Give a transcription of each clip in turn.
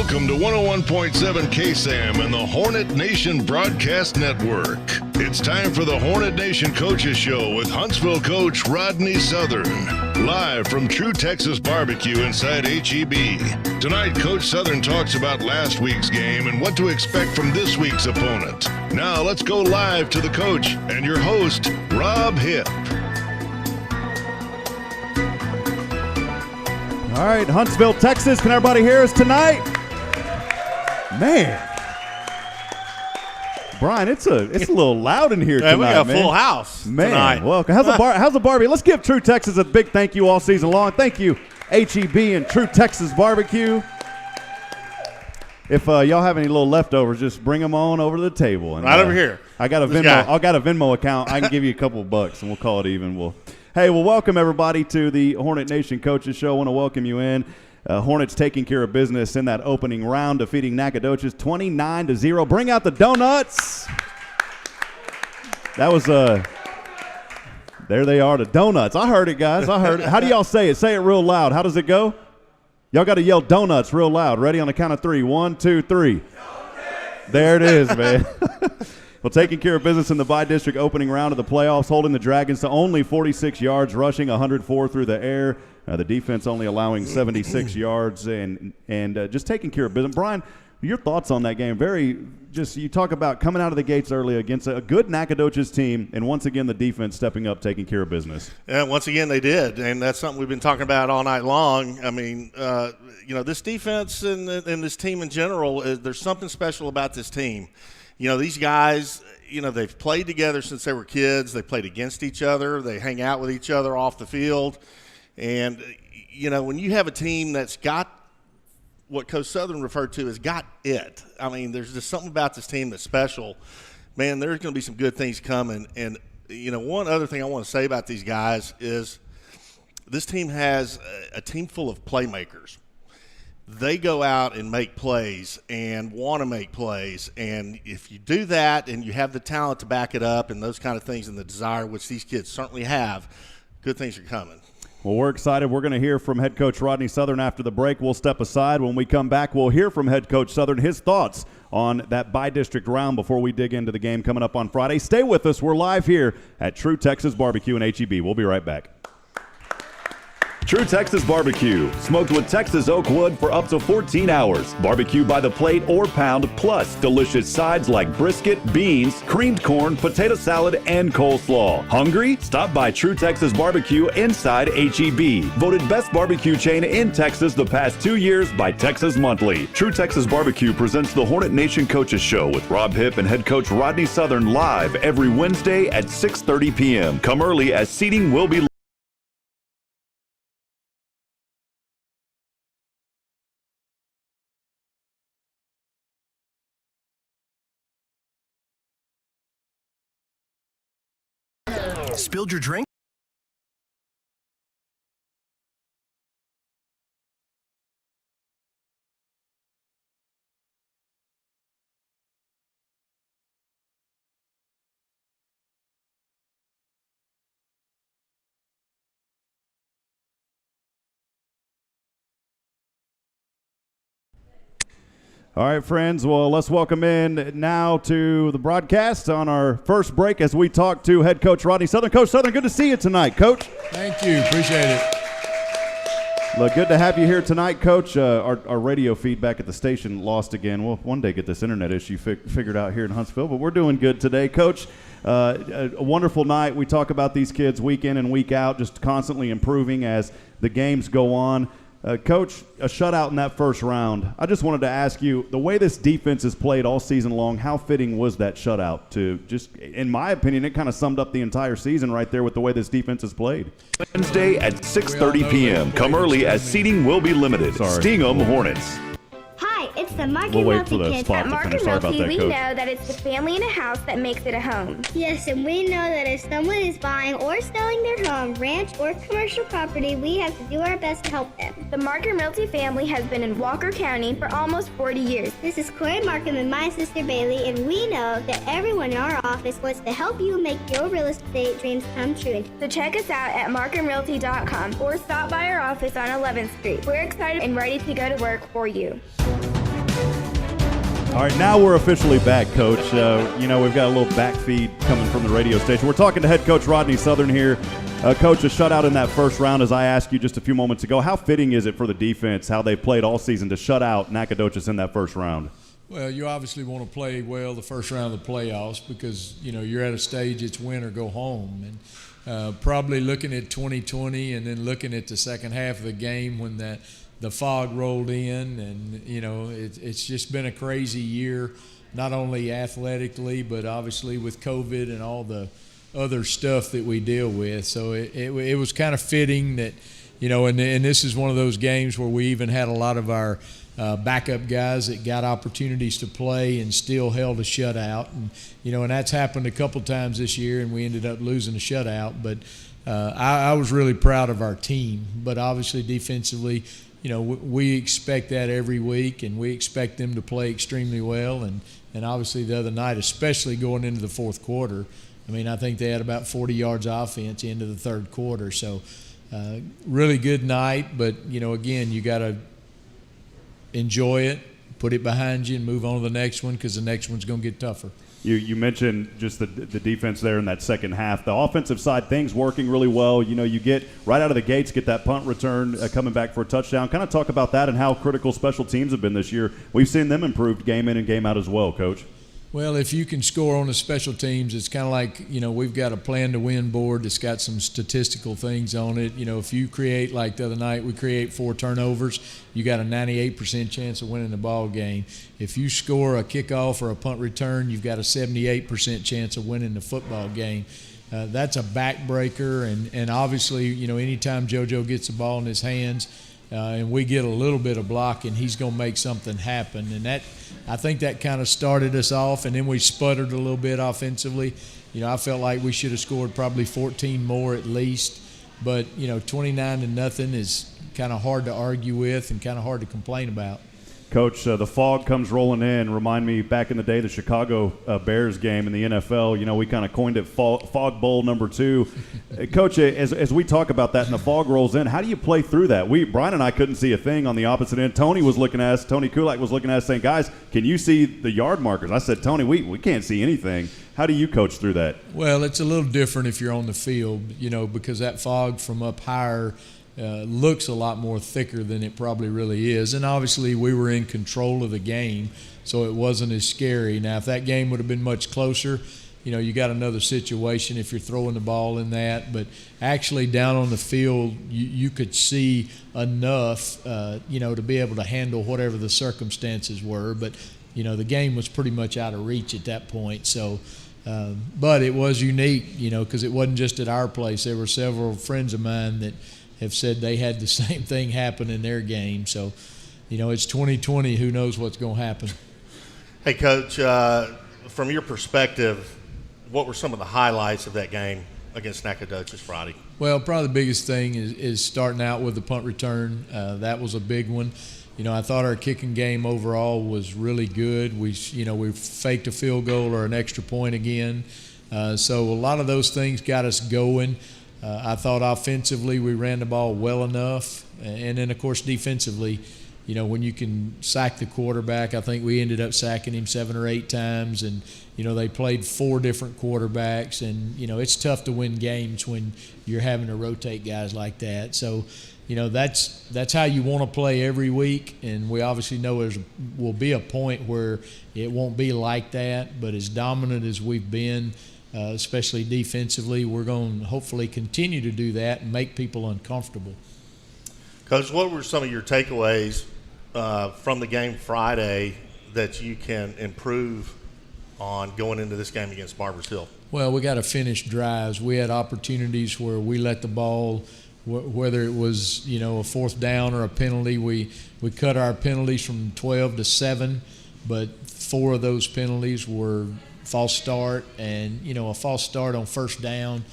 Welcome to 101.7 KSAM and the Hornet Nation Broadcast Network. It's time for the Hornet Nation Coaches Show with Huntsville coach Rodney Southern. Live from True Texas Barbecue inside HEB. Tonight, Coach Southern talks about last week's game and what to expect from this week's opponent. Now, let's go live to the coach and your host, Rob Hipp. All right, Huntsville, Texas. Can everybody hear us tonight? Man. Brian, it's a little loud in here tonight, we got a man. full house man, tonight. Welcome. How's the Barbie? Let's give True Texas a big thank you all season long. Thank you, HEB and True Texas Barbecue. If y'all have any little leftovers, just bring them on over to the table. And, right over here. I got a Venmo account. I can give you a couple of bucks, and we'll call it even. Hey, welcome everybody to the Hornet Nation Coaches Show. I want to welcome you in. Hornets taking care of business in that opening round, defeating Nacogdoches 29-0. Bring out the donuts. That was there they are, the donuts. I heard it, guys. I heard it. How do y'all say it? Say it real loud. How does it go? Y'all got to yell donuts real loud. Ready on the count of three. 1, 2, 3. Donuts. There it is, man. Well, taking care of business in the bi-district opening round of the playoffs, holding the Dragons to only 46 yards, rushing 104 through the air. The defense only allowing 76 yards and just taking care of business. Brian, your thoughts on that game? You talk about coming out of the gates early against a good Nacogdoches team, and once again the defense stepping up, taking care of business. Yeah, once again they did, and that's something we've been talking about all night long. I mean, this defense and this team in general, there's something special about this team. These guys, they've played together since they were kids. They played against each other. They hang out with each other off the field. And, when you have a team that's got what Coach Southern referred to as got it, I mean, there's just something about this team that's special. Man, there's going to be some good things coming. And, one other thing I want to say about these guys is this team has a team full of playmakers. They go out and make plays and want to make plays. And if you do that and you have the talent to back it up and those kind of things and the desire, which these kids certainly have, good things are coming. Well, we're excited. We're going to hear from head coach Rodney Southern after the break. We'll step aside. When we come back, we'll hear from head coach Southern, his thoughts on that bi-district round before we dig into the game coming up on Friday. Stay with us. We're live here at True Texas Barbecue and HEB. We'll be right back. True Texas Barbecue, smoked with Texas oak wood for up to 14 hours. Barbecue by the plate or pound, plus delicious sides like brisket, beans, creamed corn, potato salad, and coleslaw. Hungry? Stop by True Texas Barbecue inside HEB. Voted best barbecue chain in Texas the past 2 years by Texas Monthly. True Texas Barbecue presents the Hornet Nation Coaches Show with Rob Hipp and head coach Rodney Southern live every Wednesday at 6:30 p.m. Come early as seating will be Spilled your drink? All right, friends. Well, let's welcome in now to the broadcast on our first break as we talk to head coach Rodney Southern. Coach Southern, good to see you tonight, Coach. Thank you. Appreciate it. Look, good to have you here tonight, Coach. Our radio feedback at the station lost again. We'll one day get this internet issue figured out here in Huntsville, but we're doing good today. Coach, a wonderful night. We talk about these kids week in and week out, just constantly improving as the games go on. Coach, a shutout in that first round. I just wanted to ask you, the way this defense has played all season long, how fitting was that shutout to just, in my opinion, it kind of summed up the entire season right there with the way this defense has played. Wednesday at 6:30 p.m. Come early as seating will be limited. Sting 'em Hornets. Hi, it's the Mark We'll and wait Realty for the kids. spot At to Mark finish. and Sorry about Realty, that, we Coach. know that it's the family in a house that makes it a home. Yes, and we know that if someone is buying or selling their home, ranch, or commercial property, we have to do our best to help them. The Markham Realty family has been in Walker County for almost 40 years. This is Corey Markham and my sister Bailey, and we know that everyone in our office wants to help you make your real estate dreams come true. So check us out at markhamrealty.com or stop by our office on 11th Street. We're excited and ready to go to work for you. All right, now we're officially back, Coach. We've got a little back feed coming from the radio station. We're talking to head coach Rodney Southern here. Coach, a shutout in that first round, as I asked you just a few moments ago. How fitting is it for the defense, how they played all season, to shut out Nacogdoches in that first round? Well, you obviously want to play well the first round of the playoffs because, you're at a stage it's win or go home. And probably looking at 2020 and then looking at the second half of the game when the fog rolled in, and it's just been a crazy year, not only athletically but obviously with COVID and all the other stuff that we deal with. So it was kind of fitting that, and this is one of those games where we even had a lot of our backup guys that got opportunities to play and still held a shutout, and that's happened a couple times this year, and we ended up losing a shutout. But I was really proud of our team. But obviously defensively, we expect that every week, and we expect them to play extremely well. And obviously the other night, especially going into the fourth quarter, I think they had about 40 yards of offense into the third quarter. So really good night. But, again, you got to enjoy it, put it behind you, and move on to the next one because the next one's going to get tougher. You mentioned just the defense there in that second half. The offensive side, things working really well. You get right out of the gates, get that punt return coming back for a touchdown. Kind of talk about that and how critical special teams have been this year. We've seen them improved game in and game out as well, Coach. Well, if you can score on the special teams, it's kind of like, we've got a plan to win board that's got some statistical things on it. If you create, like the other night, we create 4 turnovers, you got a 98% chance of winning the ball game. If you score a kickoff or a punt return, you've got a 78% chance of winning the football game. That's a backbreaker, and obviously, anytime JoJo gets the ball in his hands, and we get a little bit of blocking, he's going to make something happen. And I think that kind of started us off, and then we sputtered a little bit offensively. I felt like we should have scored probably 14 more at least. But, 29-0 is kind of hard to argue with and kind of hard to complain about. Coach, the fog comes rolling in. Remind me back in the day, the Chicago Bears game in the NFL, we kind of coined it Fog Bowl number 2. Coach, as we talk about that and the fog rolls in, how do you play through that? Brian and I couldn't see a thing on the opposite end. Tony Kulak was looking at us saying, guys, can you see the yard markers? I said, Tony, we can't see anything. How do you coach through that? Well, it's a little different if you're on the field, because that fog from up higher looks a lot more thicker than it probably really is. And obviously we were in control of the game, so it wasn't as scary. Now, if that game would have been much closer, you got another situation if you're throwing the ball in that. But actually down on the field, you could see enough, to be able to handle whatever the circumstances were. But, the game was pretty much out of reach at that point. So, but it was unique, because it wasn't just at our place. There were several friends of mine that have said they had the same thing happen in their game. So, it's 2020. Who knows what's going to happen? Hey, Coach, from your perspective, what were some of the highlights of that game against Nacogdoches Friday? Well, probably the biggest thing is starting out with the punt return. That was a big one. I thought our kicking game overall was really good. We faked a field goal or an extra point again. So a lot of those things got us going. I thought offensively we ran the ball well enough. And then, of course, defensively, when you can sack the quarterback, I think we ended up sacking him 7 or 8 times. And, they played 4 different quarterbacks. And, it's tough to win games when you're having to rotate guys like that. So, that's how you want to play every week. And we obviously know there will be a point where it won't be like that. But as dominant as we've been, especially defensively, we're going to hopefully continue to do that and make people uncomfortable. Coach, what were some of your takeaways from the game Friday that you can improve on going into this game against Barbers Hill? Well, we got to finish drives. We had opportunities where we let the ball, whether it was a 4th down or a penalty, we cut our penalties from 12 to 7, but 4 of those penalties were false start, and a false start on 1st down,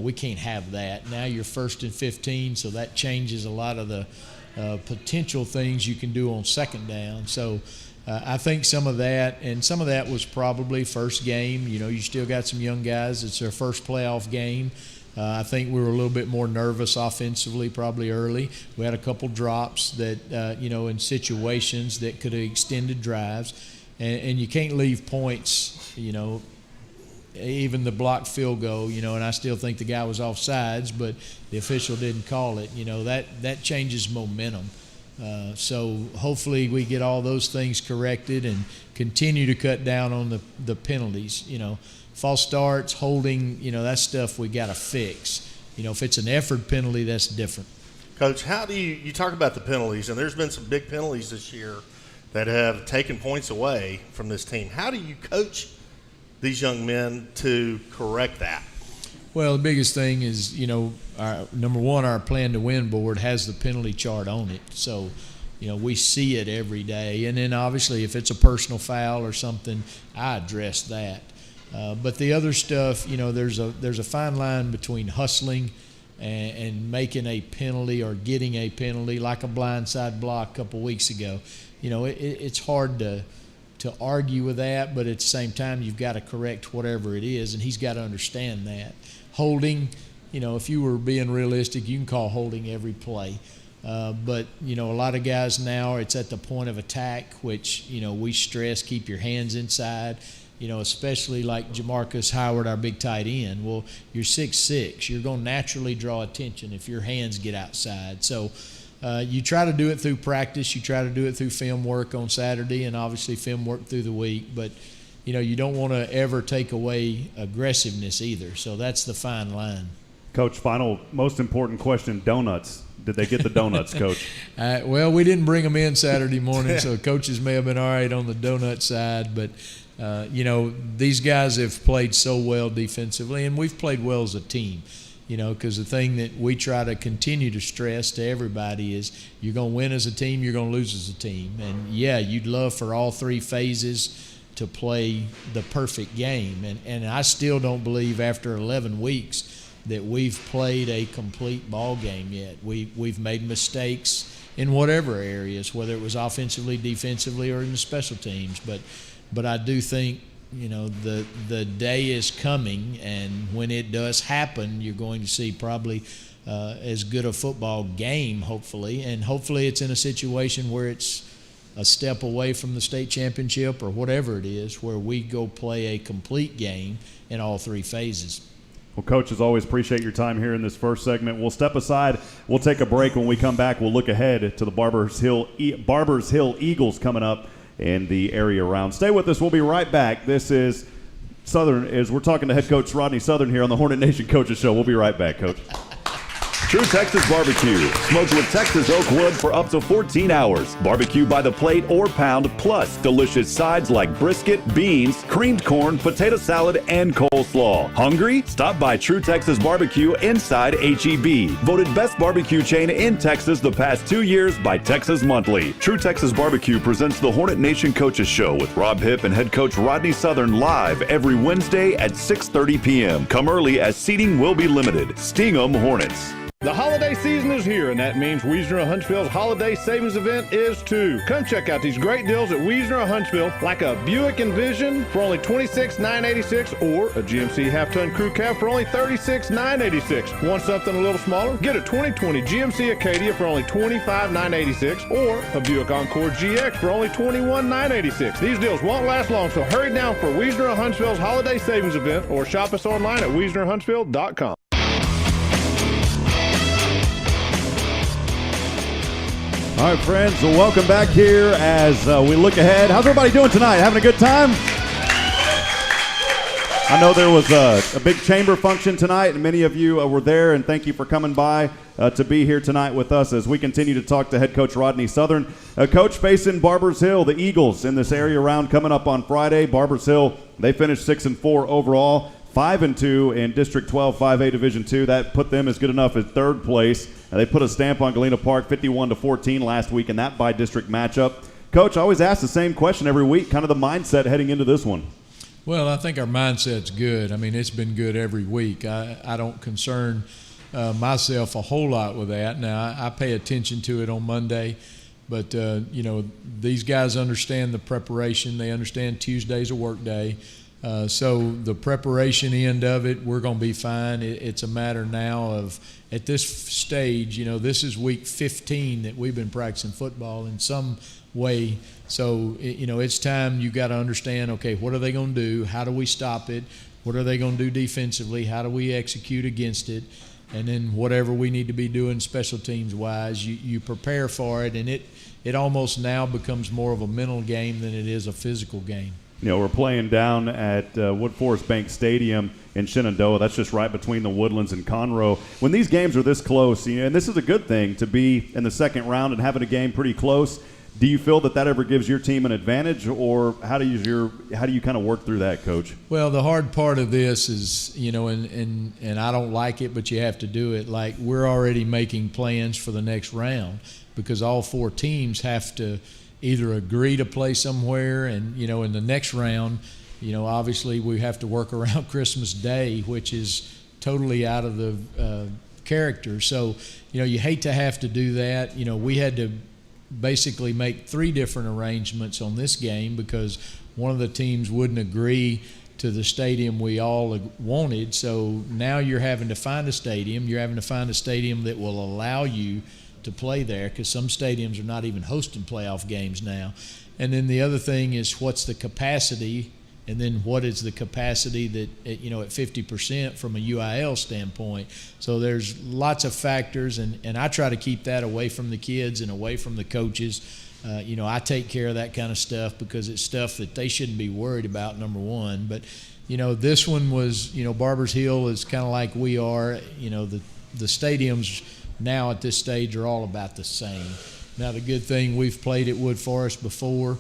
we can't have that. Now you're 1st and 15, so that changes a lot of the potential things you can do on 2nd down. So I think some of that was probably first game. You still got some young guys. It's their first playoff game. I think we were a little bit more nervous offensively probably early. We had a couple drops that, in situations that could have extended drives. And you can't leave points, even the blocked field goal, and I still think the guy was offsides, but the official didn't call it. That changes momentum. So hopefully we get all those things corrected and continue to cut down on the penalties. False starts, holding, that stuff we got to fix. If it's an effort penalty, that's different. Coach, how do you talk about the penalties, and there's been some big penalties this year that have taken points away from this team. How do you coach these young men to correct that? Well, the biggest thing is, number one, our plan to win board has the penalty chart on it. So, we see it every day. And then obviously if it's a personal foul or something, I address that. But the other stuff, there's a fine line between hustling and making a penalty or getting a penalty, like a blindside block a couple weeks ago. It's hard to argue with that, but at the same time, you've got to correct whatever it is, and he's got to understand that. Holding, if you were being realistic, you can call holding every play. But, a lot of guys now, it's at the point of attack, which, we stress, keep your hands inside, especially like Jamarcus Howard, our big tight end. Well, you're 6'6". You're going to naturally draw attention if your hands get outside. So, you try to do it through practice. You try to do it through film work on Saturday and obviously film work through the week. But, you don't want to ever take away aggressiveness either. So that's the fine line. Coach, final, most important question, donuts. Did they get the donuts, Coach? Well, we didn't bring them in Saturday morning, so coaches may have been all right on the donut side. But, these guys have played so well defensively, and we've played well as a team. Because the thing that we try to continue to stress to everybody is you're going to win as a team, you're going to lose as a team. And, yeah, you'd love for all three phases to play the perfect game. And I still don't believe after 11 weeks that we've played a complete ball game yet. We've made mistakes in whatever areas, whether it was offensively, defensively, or in the special teams. But I do think, the day is coming, and when it does happen, you're going to see probably as good a football game, hopefully. And hopefully it's in a situation where it's a step away from the state championship or whatever it is, where we go play a complete game in all three phases. Well, Coach, as always, appreciate your time here in this first segment. We'll step aside. We'll take a break. When we come back, we'll look ahead to the Barbers Hill Eagles coming up in the area round. Stay with us. We'll be right back. This is Southern, as we're talking to head coach Rodney Southern here on the Hornet Nation Coaches Show. We'll be right back, Coach. True Texas Barbecue. Smoked with Texas oak wood for up to 14 hours. Barbecue by the plate or pound, plus delicious sides like brisket, beans, creamed corn, potato salad, and coleslaw. Hungry? Stop by True Texas Barbecue inside HEB. Voted best barbecue chain in Texas the past 2 years by Texas Monthly. True Texas Barbecue presents the Hornet Nation Coaches Show with Rob Hipp and head coach Rodney Southern live every Wednesday at 6:30 p.m. Come early as seating will be limited. Sting 'em Hornets. The holiday season is here, and that means Wiesner of Huntsville's holiday savings event is too. Come check out these great deals at Wiesner of Huntsville, like a Buick Envision for only $26,986 or a GMC half-ton crew cab for only $36,986. Want something a little smaller? Get a 2020 GMC Acadia for only $25,986 or a Buick Encore GX for only $21,986. These deals won't last long, so hurry down for Wiesner of Huntsville's holiday savings event or shop us online at WiesnerHuntsville.com. All right, friends, so welcome back here as we look ahead. How's everybody doing tonight? Having a good time? I know there was a big chamber function tonight, and many of you were there, and thank you for coming by to be here tonight with us as we continue to talk to head coach Rodney Southern. Coach facing Barbers Hill, the Eagles, in this area round coming up on Friday. Barbers Hill, they finished 6-4 overall. 5-2 in District 12 5A Division II. That put them as good enough as third place. They put a stamp on Galena Park 51-14 last week in that by-district matchup. Coach, I always ask the same question every week, kind of the mindset heading into this one. Well, I think our mindset's good. I mean, it's been good every week. I don't concern myself a whole lot with that. Now, I pay attention to it on Monday. But, these guys understand the preparation. They understand Tuesday's a work day. So the preparation end of it, we're going to be fine. It's a matter now of, at this stage, this is week 15 that we've been practicing football in some way. So, it's time you got to understand, okay, what are they going to do? How do we stop it? What are they going to do defensively? How do we execute against it? And then whatever we need to be doing special teams wise, you prepare for it, and it almost now becomes more of a mental game than it is a physical game. We're playing down at Wood Forest Bank Stadium in Shenandoah. That's just right between the Woodlands and Conroe. When these games are this close, and this is a good thing to be in the second round and having a game pretty close, do you feel that ever gives your team an advantage, or how do you kind of work through that, Coach? Well, the hard part of this is, and I don't like it, but you have to do it. Like, we're already making plans for the next round because all 4 teams have to either agree to play somewhere, and in the next round, obviously we have to work around Christmas Day, which is totally out of the character. So you hate to have to do that. We had to basically make 3 different arrangements on this game because one of the teams wouldn't agree to the stadium we all wanted. So now you're having to find a stadium. You're having to find a stadium that will allow you to play there, because some stadiums are not even hosting playoff games now. And then the other thing is, what's the capacity, and then what is the capacity that at 50% from a UIL standpoint. So there's lots of factors, and I try to keep that away from the kids and away from the coaches. I take care of that kind of stuff because it's stuff that they shouldn't be worried about, number one. But this one was, Barbers Hill is kind of like we are. The stadiums now at this stage are all about the same. Now, the good thing, we've played at Wood Forest before,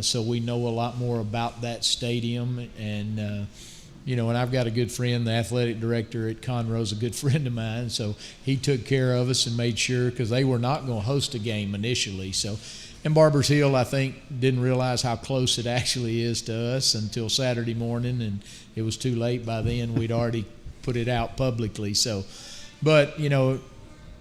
so we know a lot more about that stadium. And, and I've got a good friend, the athletic director at Conroe's a good friend of mine, so he took care of us and made sure, because they were not going to host a game initially. So, and Barbers Hill, I think, didn't realize how close it actually is to us until Saturday morning, and it was too late by then. We'd already put it out publicly. So, but,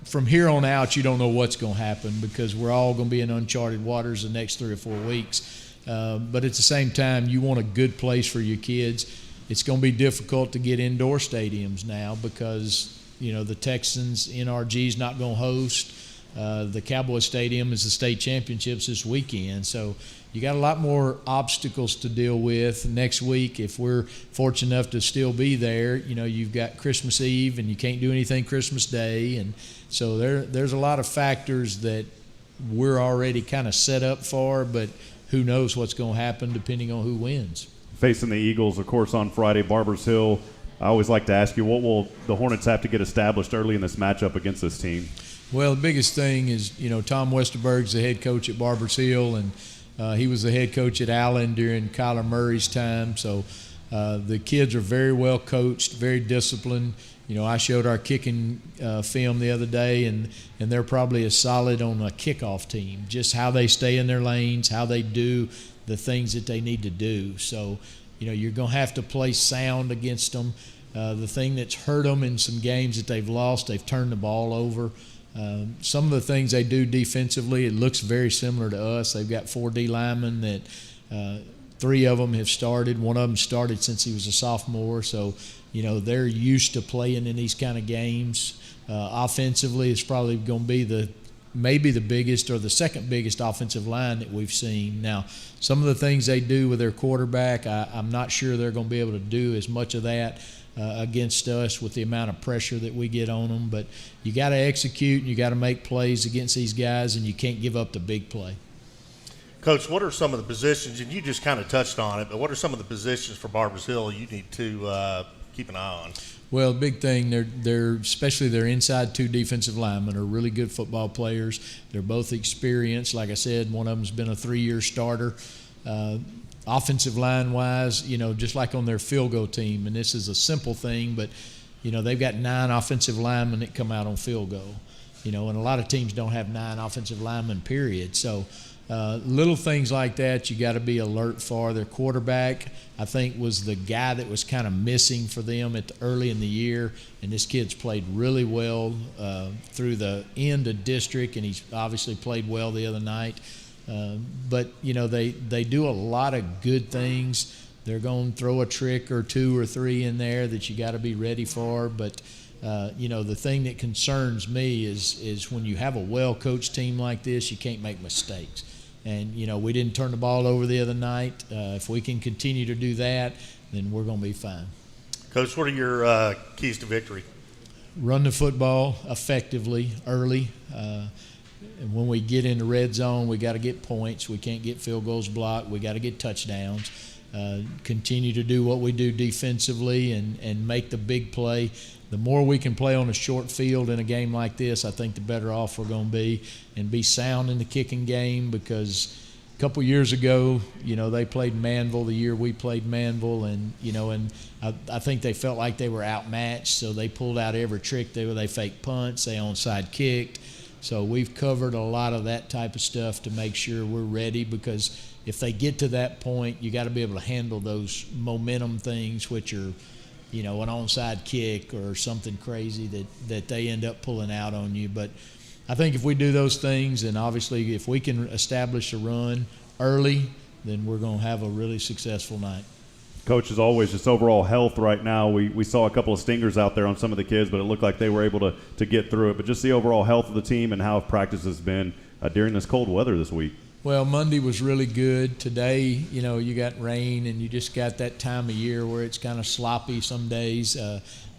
from here on out, you don't know what's going to happen because we're all going to be in uncharted waters the next 3 or 4 weeks. But at the same time, you want a good place for your kids. It's going to be difficult to get indoor stadiums now because, the Texans, NRG's not going to host. The Cowboy Stadium is the state championships this weekend. So you got a lot more obstacles to deal with. Next week, if we're fortunate enough to still be there, you've got Christmas Eve and you can't do anything Christmas Day. And so there's a lot of factors that we're already kind of set up for, but who knows what's going to happen depending on who wins. Facing the Eagles, of course, on Friday, Barbers Hill. I always like to ask you, what will the Hornets have to get established early in this matchup against this team? Well, the biggest thing is, Tom Westerberg's the head coach at Barbers Hill, and he was the head coach at Allen during Kyler Murray's time. So the kids are very well coached, very disciplined. I showed our kicking film the other day, and they're probably as solid on a kickoff team, just how they stay in their lanes, how they do the things that they need to do. So, you're going to have to play sound against them. The thing that's hurt them in some games that they've lost, they've turned the ball over. Some of the things they do defensively, it looks very similar to us. They've got 4 D linemen that 3 of them have started. One of them started since he was a sophomore. So, they're used to playing in these kind of games. Offensively, it's probably going to be maybe the biggest or the second biggest offensive line that we've seen. Now, some of the things they do with their quarterback, I'm not sure they're going to be able to do as much of that against us with the amount of pressure that we get on them. But you got to execute and you got to make plays against these guys, and you can't give up the big play. Coach, what are some of the positions, and you just kind of touched on it, but what are some of the positions for Barbers Hill you need to keep an eye on? Well, the big thing, they're especially their inside 2 defensive linemen are really good football players. They're both experienced. Like I said, one of them's been a 3-year starter. Offensive line-wise, just like on their field goal team, and this is a simple thing, but, they've got 9 offensive linemen that come out on field goal. And a lot of teams don't have 9 offensive linemen, period. So little things like that you got to be alert for. Their quarterback, I think, was the guy that was kind of missing for them early in the year, and this kid's played really well through the end of district, and he's obviously played well the other night. But, they do a lot of good things They're going to throw a trick or 2 or 3 in there that you got to be ready for. But, the thing that concerns me is when you have a well-coached team like this, you can't make mistakes. And, we didn't turn the ball over the other night. If we can continue to do that, then we're going to be fine. Coach, what are your keys to victory? Run the football effectively early. And when we get in the red zone, we got to get points. We can't get field goals blocked. We got to get touchdowns. Continue to do what we do defensively and make the big play. The more we can play on a short field in a game like this, I think the better off we're going to be, and be sound in the kicking game, because a couple years ago, they played Manville the year we played Manville, and I think they felt like they were outmatched, so they pulled out every trick. They fake punts, they onside kicked. So we've covered a lot of that type of stuff to make sure we're ready, because if they get to that point, you got to be able to handle those momentum things, which are, an onside kick or something crazy that they end up pulling out on you. But I think if we do those things, and obviously if we can establish a run early, then we're going to have a really successful night. Coach, as always, just overall health right now. We saw a couple of stingers out there on some of the kids, but it looked like they were able to get through it. But just the overall health of the team and how practice has been during this cold weather this week. Well, Monday was really good. Today, you got rain, and you just got that time of year where it's kind of sloppy some days.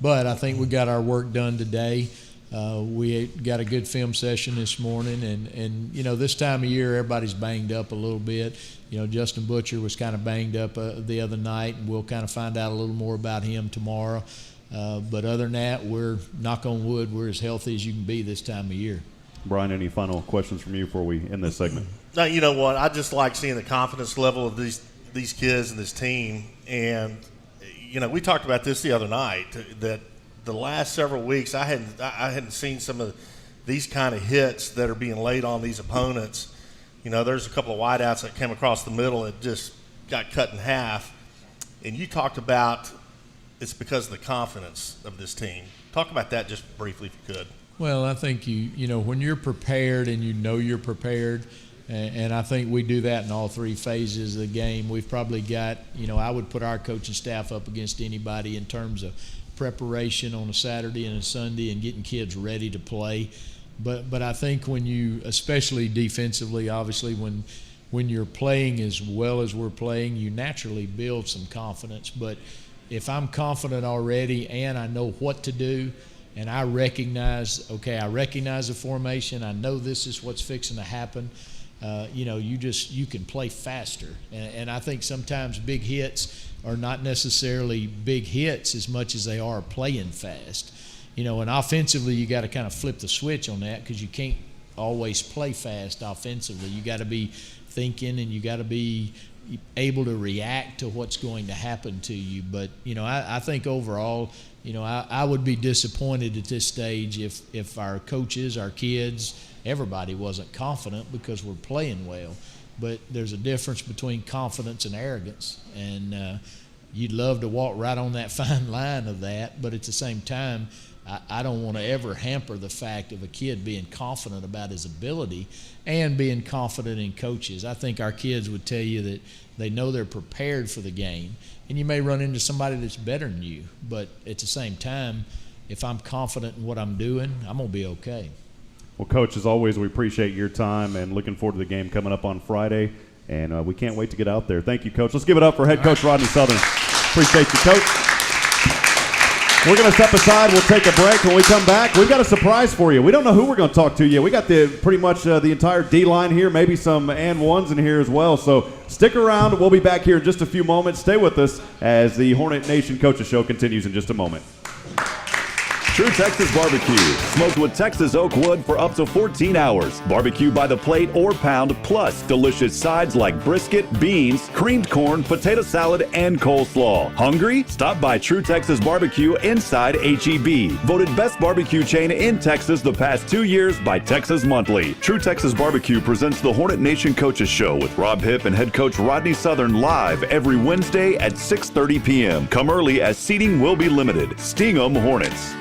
But I think we got our work done today. We got a good film session this morning, and this time of year, everybody's banged up a little bit. Justin Butcher was kind of banged up the other night, and we'll kind of find out a little more about him tomorrow. But other than that, we're, knock on wood, we're as healthy as you can be this time of year. Brian, any final questions from you before we end this segment? No, you know what? I just like seeing the confidence level of these kids and this team. And, we talked about this the other night, that the last several weeks I hadn't seen some of these kind of hits that are being laid on these opponents. There's a couple of wideouts that came across the middle that just got cut in half. And you talked about it's because of the confidence of this team. Talk about that just briefly if you could. Well, I think when you're prepared and you're prepared, and I think we do that in all 3 phases of the game. We've probably got, I would put our coaching staff up against anybody in terms of preparation on a Saturday and a Sunday and getting kids ready to play. But I think when you, especially defensively, obviously when you're playing as well as we're playing, you naturally build some confidence. But if I'm confident already and I know what to do, and I recognize the formation, I know this is what's fixing to happen, you can play faster. And I think sometimes big hits are not necessarily big hits as much as they are playing fast. And offensively, you got to kind of flip the switch on that, because you can't always play fast offensively. You got to be thinking, and you got to be able to react to what's going to happen to you. But, I think overall, I would be disappointed at this stage if our coaches, our kids, everybody wasn't confident, because we're playing well. But there's a difference between confidence and arrogance. And you'd love to walk right on that fine line of that. But at the same time, I don't want to ever hamper the fact of a kid being confident about his ability and being confident in coaches. I think our kids would tell you that they know they're prepared for the game. And you may run into somebody that's better than you. But at the same time, if I'm confident in what I'm doing, I'm going to be okay. Well, Coach, as always, we appreciate your time and looking forward to the game coming up on Friday. And we can't wait to get out there. Thank you, Coach. Let's give it up for head coach Rodney Southern. Appreciate you, Coach. We're going to step aside. We'll take a break. When we come back, we've got a surprise for you. We don't know who we're going to talk to yet. We got pretty much the entire D-line here, maybe some and ones in here as well. So stick around. We'll be back here in just a few moments. Stay with us as the Hornet Nation Coaches Show continues in just a moment. True Texas Barbecue. Smoked with Texas oak wood for up to 14 hours. Barbecue by the plate or pound, plus delicious sides like brisket, beans, creamed corn, potato salad, and coleslaw. Hungry? Stop by True Texas Barbecue inside HEB. Voted best barbecue chain in Texas the past 2 years by Texas Monthly. True Texas Barbecue presents the Hornet Nation Coaches Show with Rob Hipp and head coach Rodney Southern live every Wednesday at 6:30 p.m. Come early as seating will be limited. Sting 'em Hornets.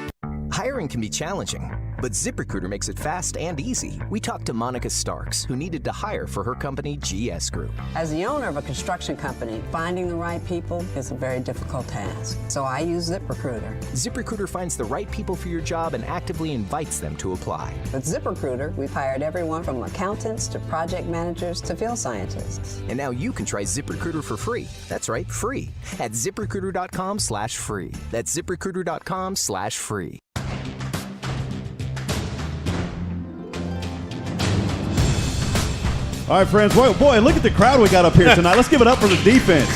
Hiring can be challenging, But ZipRecruiter makes it fast and easy. We talked to Monica Starks, who needed to hire for her company, GS Group. As the owner of a construction company, finding the right people is a very difficult task. So I use ZipRecruiter. ZipRecruiter finds the right people for your job and actively invites them to apply. With ZipRecruiter, we've hired everyone from accountants to project managers to field scientists. And now you can try ZipRecruiter for free. That's right, free. At ZipRecruiter.com/free. That's ZipRecruiter.com/free. All right, friends. Boy, look at the crowd we got up here tonight. Let's give it up for the defense.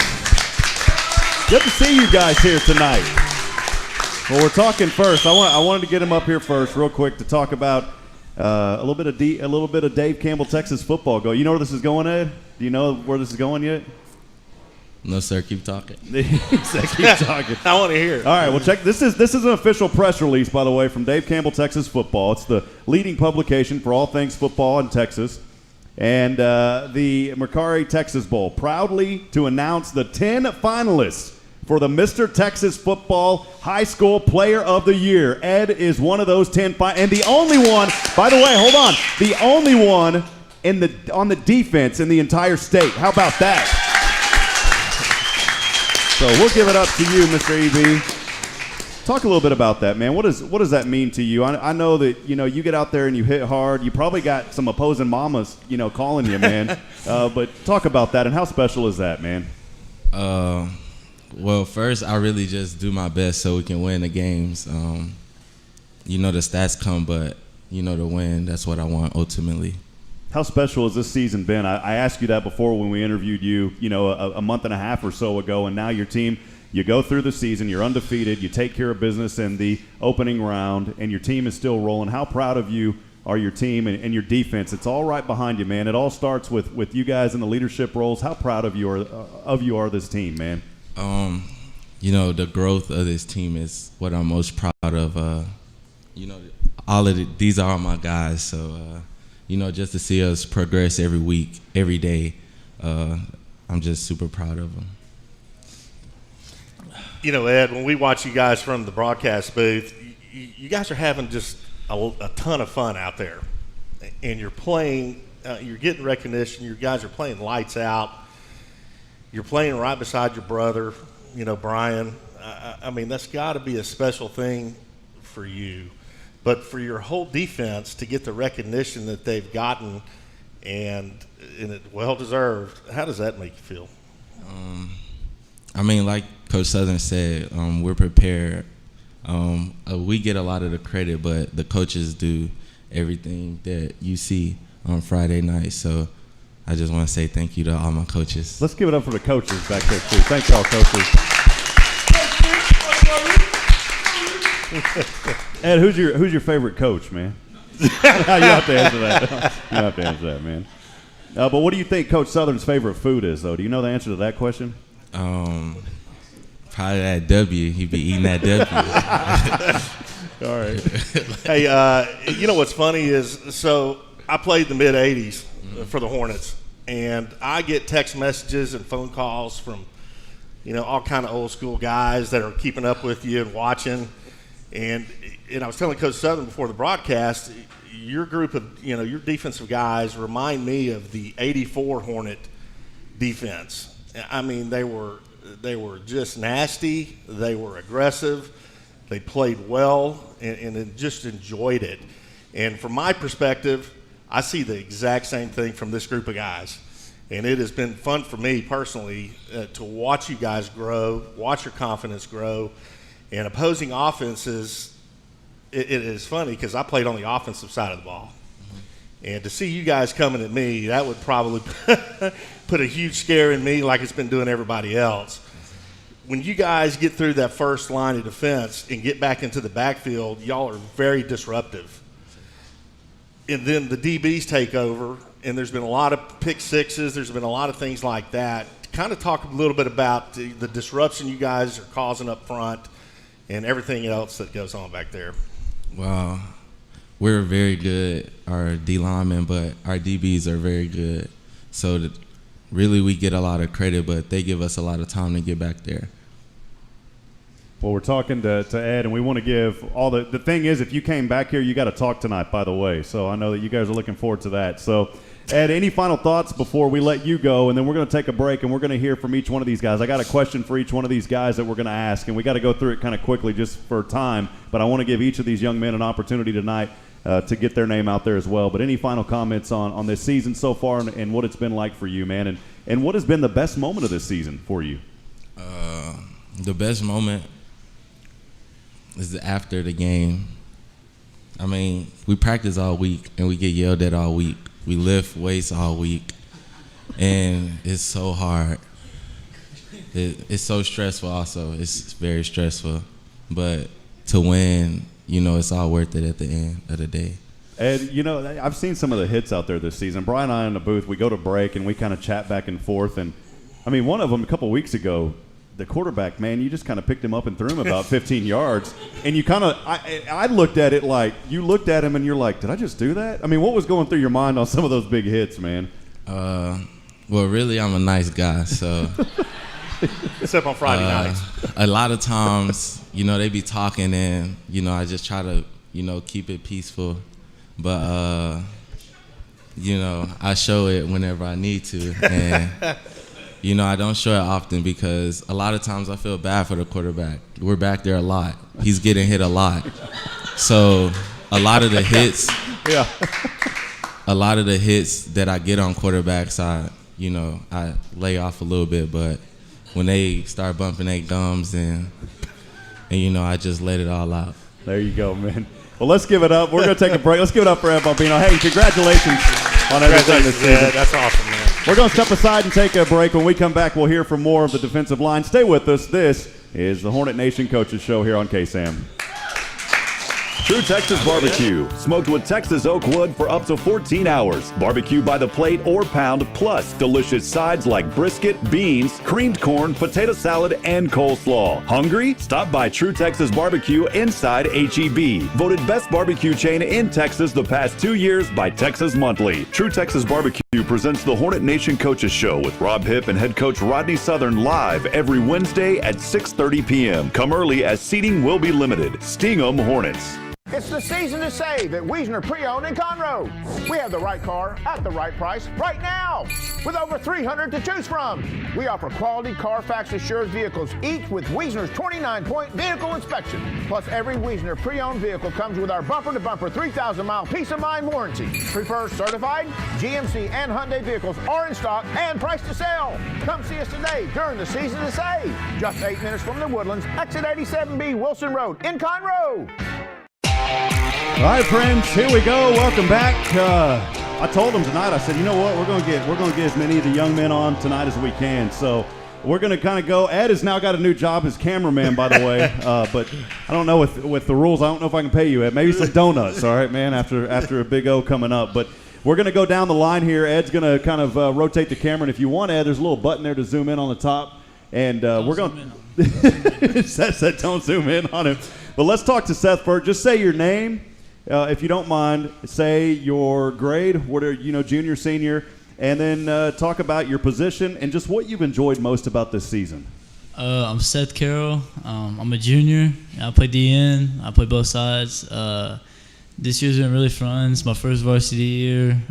Good to see you guys here tonight. Well, we're talking first. I wanted to get him up here first, real quick, to talk about a little bit of Dave Campbell, Texas football. You know where this is going, Ed? Do you know where this is going yet? No, sir. Keep talking. He said, keep talking. I want to hear it. All right, well, check. This is an official press release, by the way, from Dave Campbell, Texas football. It's the leading publication for all things football in Texas. And the Mercari Texas Bowl, proudly to announce the 10 finalists for the Mr. Texas Football High School Player of the Year. Ed is one of those 10 and the only one, by the way, hold on, the only one on the defense in the entire state. How about that? So we'll give it up to you, Mr. EB. Talk a little bit about that, man. What does that mean to you? I know that, you get out there and you hit hard. You probably got some opposing mamas, calling you, man. But talk about that, and how special is that, man? Well, first, I really just do my best so we can win the games. The stats come, but, to win, that's what I want ultimately. How special has this season been? I asked you that before when we interviewed you, a month and a half or so ago, and now your team – you go through the season, you're undefeated, you take care of business in the opening round, and your team is still rolling. How proud of you are your team and your defense? It's all right behind you, man. It all starts with you guys in the leadership roles. How proud of you are this team, man? The growth of this team is what I'm most proud of. All of these are all my guys, so just to see us progress every week, every day, I'm just super proud of them. Ed, when we watch you guys from the broadcast booth, you guys are having just a ton of fun out there. And you're playing, you're getting recognition. You guys are playing lights out. You're playing right beside your brother, Brian. I mean, that's got to be a special thing for you. But for your whole defense to get the recognition that they've gotten, and it's well-deserved, how does that make you feel? Like Coach Southern said, we're prepared. We get a lot of the credit, but the coaches do everything that you see on Friday night. So I just want to say thank you to all my coaches. Let's give it up for the coaches back there, too. Thank y'all, coaches. Ed, who's your favorite coach, man? You have to answer that. Man. But what do you think Coach Southern's favorite food is, though? Do you know the answer to that question? Probably that W. He'd be eating that W. All right. Hey, what's funny is, so I played the mid-'80s for the Hornets, and I get text messages and phone calls from, all kind of old school guys that are keeping up with you and watching. And I was telling Coach Southern before the broadcast, your group of, your defensive guys remind me of the '84 Hornet defense. I mean, they were just nasty. They were aggressive. They played well and just enjoyed it. And from my perspective, I see the exact same thing from this group of guys. And it has been fun for me personally to watch you guys grow, watch your confidence grow. And opposing offenses, it is funny because I played on the offensive side of the ball. And to see you guys coming at me, that would probably put a huge scare in me like it's been doing everybody else. When you guys get through that first line of defense and get back into the backfield, y'all are very disruptive. And then the DBs take over, and there's been a lot of pick sixes. There's been a lot of things like that. Kind of talk a little bit about the disruption you guys are causing up front and everything else that goes on back there. Wow. We're very good, our D linemen, but our DBs are very good. So really we get a lot of credit, but they give us a lot of time to get back there. Well, we're talking to Ed, and we want to give all the thing is, if you came back here, you got to talk tonight, by the way. So I know that you guys are looking forward to that. So, Ed, any final thoughts before we let you go? And then we're going to take a break, and we're going to hear from each one of these guys. I got a question for each one of these guys that we're going to ask, and we got to go through it kind of quickly just for time. But I want to give each of these young men an opportunity tonight to get their name out there as well. But any final comments on this season so far and what it's been like for you, man? And what has been the best moment of this season for you? The best moment is after the game. I mean, we practice all week and we get yelled at all week. We lift weights all week, and it's so hard. It's so stressful also. It's very stressful. But to win, it's all worth it at the end of the day. Ed, I've seen some of the hits out there this season. Brian and I in the booth, we go to break and we kind of chat back and forth. And, I mean, one of them a couple weeks ago, the quarterback, man, you just kind of picked him up and threw him about 15 yards. And you kind of – I looked at it like – you looked at him and you're like, did I just do that? I mean, what was going through your mind on some of those big hits, man? Well, really, I'm a nice guy, so – Except on Friday nights. A lot of times, they be talking and, I just try to, keep it peaceful. But, I show it whenever I need to. And, I don't show it often because a lot of times I feel bad for the quarterback. We're back there a lot. He's getting hit a lot. So a lot of the hits, that I get on quarterbacks, I lay off a little bit. But when they start bumping their gums and I just let it all out. There you go, man. Well, let's give it up. We're going to take a break. Let's give it up for Ed Bambino. Hey, congratulations on everything this season. Yeah, that's awesome, man. We're going to step aside and take a break. When we come back, we'll hear from more of the defensive line. Stay with us. This is the Hornet Nation Coaches Show here on KSAM. True Texas Barbecue, smoked with Texas oak wood for up to 14 hours. Barbecue by the plate or pound, plus delicious sides like brisket, beans, creamed corn, potato salad, and coleslaw. Hungry? Stop by True Texas Barbecue inside HEB. Voted best barbecue chain in Texas the past 2 years by Texas Monthly. True Texas Barbecue presents the Hornet Nation Coaches Show with Rob Hipp and head coach Rodney Southern live every Wednesday at 6:30 p.m. Come early as seating will be limited. Sting 'em Hornets. It's the season to save at Wiesner Pre-Owned in Conroe. We have the right car at the right price right now with over 300 to choose from. We offer quality Carfax assured vehicles, each with Wiesner's 29-point vehicle inspection. Plus, every Wiesner Pre-Owned vehicle comes with our bumper-to-bumper 3,000-mile peace of mind warranty. Prefer certified? GMC and Hyundai vehicles are in stock and priced to sell. Come see us today during the season to save. Just 8 minutes from the Woodlands, exit 87B Wilson Road in Conroe. All right, friends, here we go. Welcome back. I told them tonight, I said, you know what, we're going to get as many of the young men on tonight as we can. So we're going to kind of go. Ed has now got a new job as cameraman, by the way. But I don't know with the rules. I don't know if I can pay you, Ed. Maybe some donuts, all right, man, after a Big O coming up. But we're going to go down the line here. Ed's going to kind of rotate the camera. And if you want, Ed, there's a little button there to zoom in on the top. And we're going to – Seth said don't zoom in on him. But let's talk to Seth first. Just say your name, if you don't mind. Say your grade, what are junior, senior, and then talk about your position and just what you've enjoyed most about this season. I'm Seth Carroll. I'm a junior. I play DN. I play both sides. This year's been really fun. It's my first varsity year.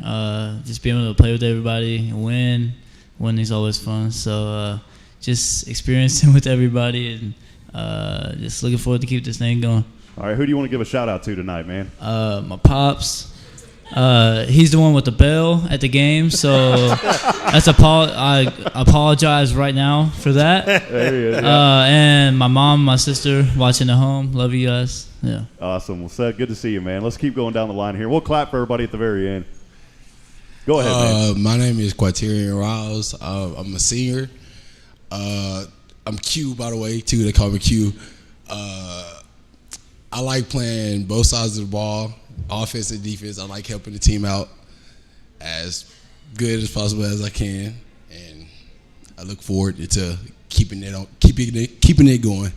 Just being able to play with everybody and win. Winning's always fun. So just experiencing with everybody and just looking forward to keep this thing going. All right, who do you want to give a shout out to tonight, man? My pops. He's the one with the bell at the game, so I apologize right now for that. There he is. Yeah. And my mom, my sister, watching at home. Love you guys. Yeah. Awesome. Well, Seth, good to see you, man. Let's keep going down the line here. We'll clap for everybody at the very end. Go ahead, man. My name is Quaterian Rouse. I'm a senior. I'm Q, by the way, too. They call me Q. I like playing both sides of the ball, offense and defense. I like helping the team out as good as possible as I can, and I look forward to keeping it going.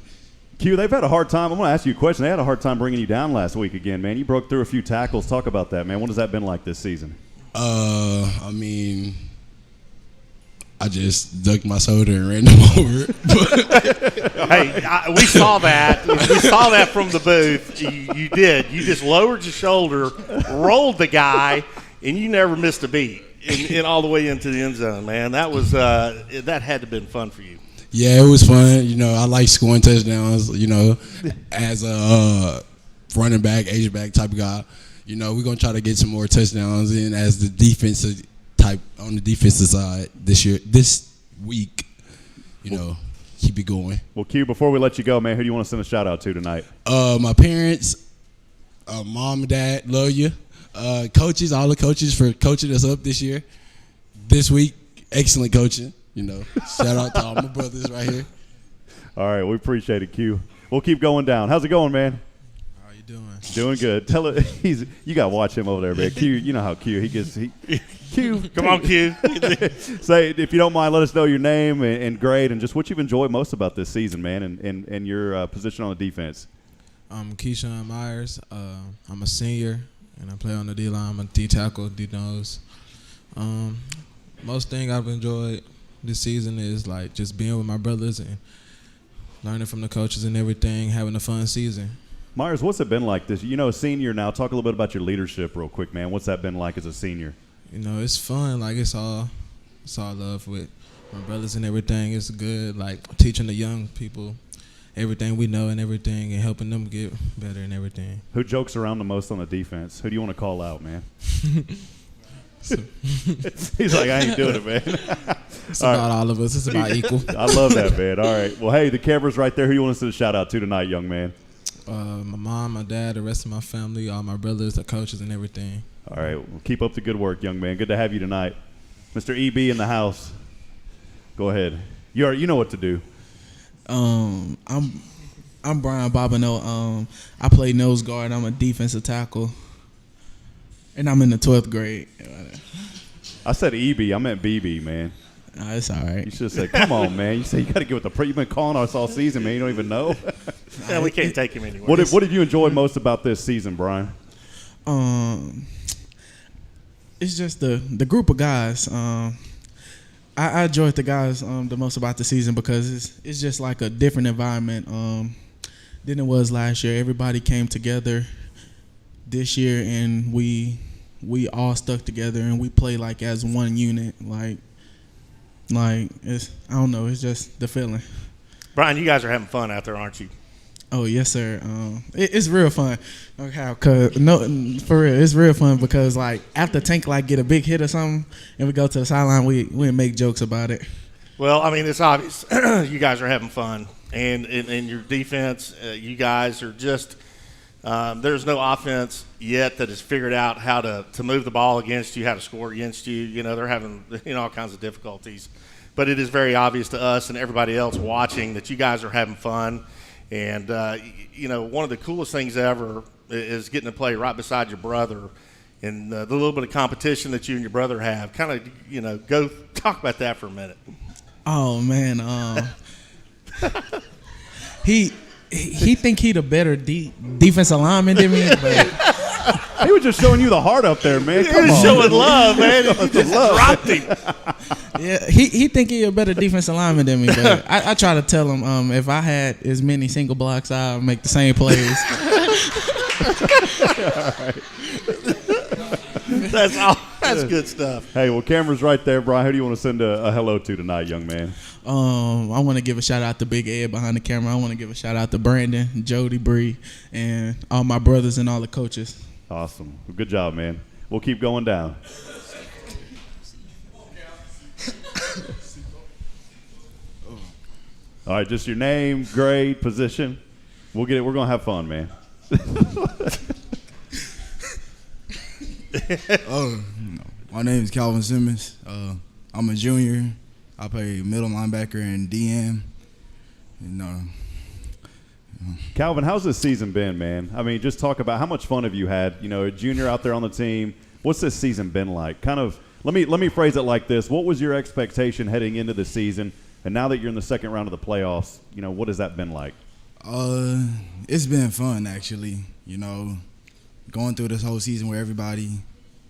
Q, they've had a hard time. I'm going to ask you a question. They had a hard time bringing you down last week again, man. You broke through a few tackles. Talk about that, man. What has that been like this season? I mean, I just ducked my shoulder and ran them over. Hey, we saw that. We saw that from the booth. You did. You just lowered your shoulder, rolled the guy, and you never missed a beat and all the way into the end zone, man. That was that had to have been fun for you. Yeah, it was fun. You know, I like scoring touchdowns, you know, as a running back, H-back type of guy. You know, we're going to try to get some more touchdowns in as the defensive type on the defensive side this week, you know, keep it going. Well, Q, before we let you go, man, who do you want to send a shout out to tonight? My parents, mom and dad, love you. Coaches, all the coaches for coaching us up this week, excellent coaching. You know, shout out to all my brothers right here. All right, we appreciate it, Q. We'll keep going down. How's it going, man? How you doing? Doing good. Tell it. You got to watch him over there, man. Q, you know how Q, Q. Come on, Q. Say, if you don't mind, let us know your name and grade and just what you've enjoyed most about this season, man, and your position on the defense. I'm Keyshawn Myers. I'm a senior, and I play on the D-line. I'm a D-tackle, D-nose. Most thing I've enjoyed this season is like just being with my brothers and learning from the coaches and everything, having a fun season. Myers, what's it been like this? You know, a senior now. Talk a little bit about your leadership real quick, man. What's that been like as a senior? You know, it's fun. Like it's all love with my brothers and everything. It's good. Like teaching the young people everything we know and everything, and helping them get better and everything. Who jokes around the most on the defense? Who do you want to call out, man? He's like, I ain't doing it, man. It's about all of us. It's about equal. I love that, man. All right. Well, hey, the camera's right there. Who you want us to shout out to tonight, young man? My mom, my dad, the rest of my family, all my brothers, the coaches, and everything. All right. Well, keep up the good work, young man. Good to have you tonight. Mr. EB in the house. Go ahead. You know what to do. I'm Brian Bobineau. I play nose guard. I'm a defensive tackle. And I'm in the 12th grade. I said EB. I meant BB, man. No, it's all right. You should have said, come on, man. You said you got to get with the you've been calling us all season, man. You don't even know. Yeah, we can't take him anywhere. What did you enjoy most about this season, Brian? It's just the group of guys. I enjoyed the guys the most about the season because it's just like a different environment than it was last year. Everybody came together this year, and we all stuck together, and we play like as one unit. Like it's, I don't know, it's just the feeling. Brian, you guys are having fun out there, aren't you? Oh yes, sir. It's real fun. Okay, for real, it's real fun because like after Tank like get a big hit or something, and we go to the sideline, we make jokes about it. Well, I mean, it's obvious you guys are having fun, and in your defense, you guys are just. There's no offense yet that has figured out how to move the ball against you, how to score against you. You know, they're having all kinds of difficulties. But it is very obvious to us and everybody else watching that you guys are having fun. And, one of the coolest things ever is getting to play right beside your brother and the little bit of competition that you and your brother have. Kind of, go talk about that for a minute. Oh, man. He think he the better defensive lineman than me, but he was just showing you the heart up there, man. Come on. Showing love, man. You just dropped him. Yeah, he think he a better defensive lineman than me, but I try to tell him if I had as many single blocks, I'd make the same plays. That's good stuff. Hey, well, camera's right there, Brian. Who do you want to send a hello to tonight, young man? I want to give a shout out to Big Ed behind the camera. I want to give a shout out to Brandon, Jody, Bree, and all my brothers and all the coaches. Awesome. Well, good job, man. We'll keep going down. All right, just your name, grade, position. We'll get it. We're gonna have fun, man. My name is Calvin Simmons. I'm a junior. I play middle linebacker and DM. And, Calvin, how's this season been, man? I mean, just talk about how much fun have you had? A junior out there on the team. What's this season been like? Kind of. Let me phrase it like this. What was your expectation heading into the season? And now that you're in the second round of the playoffs, what has that been like? It's been fun, actually. Going through this whole season with everybody,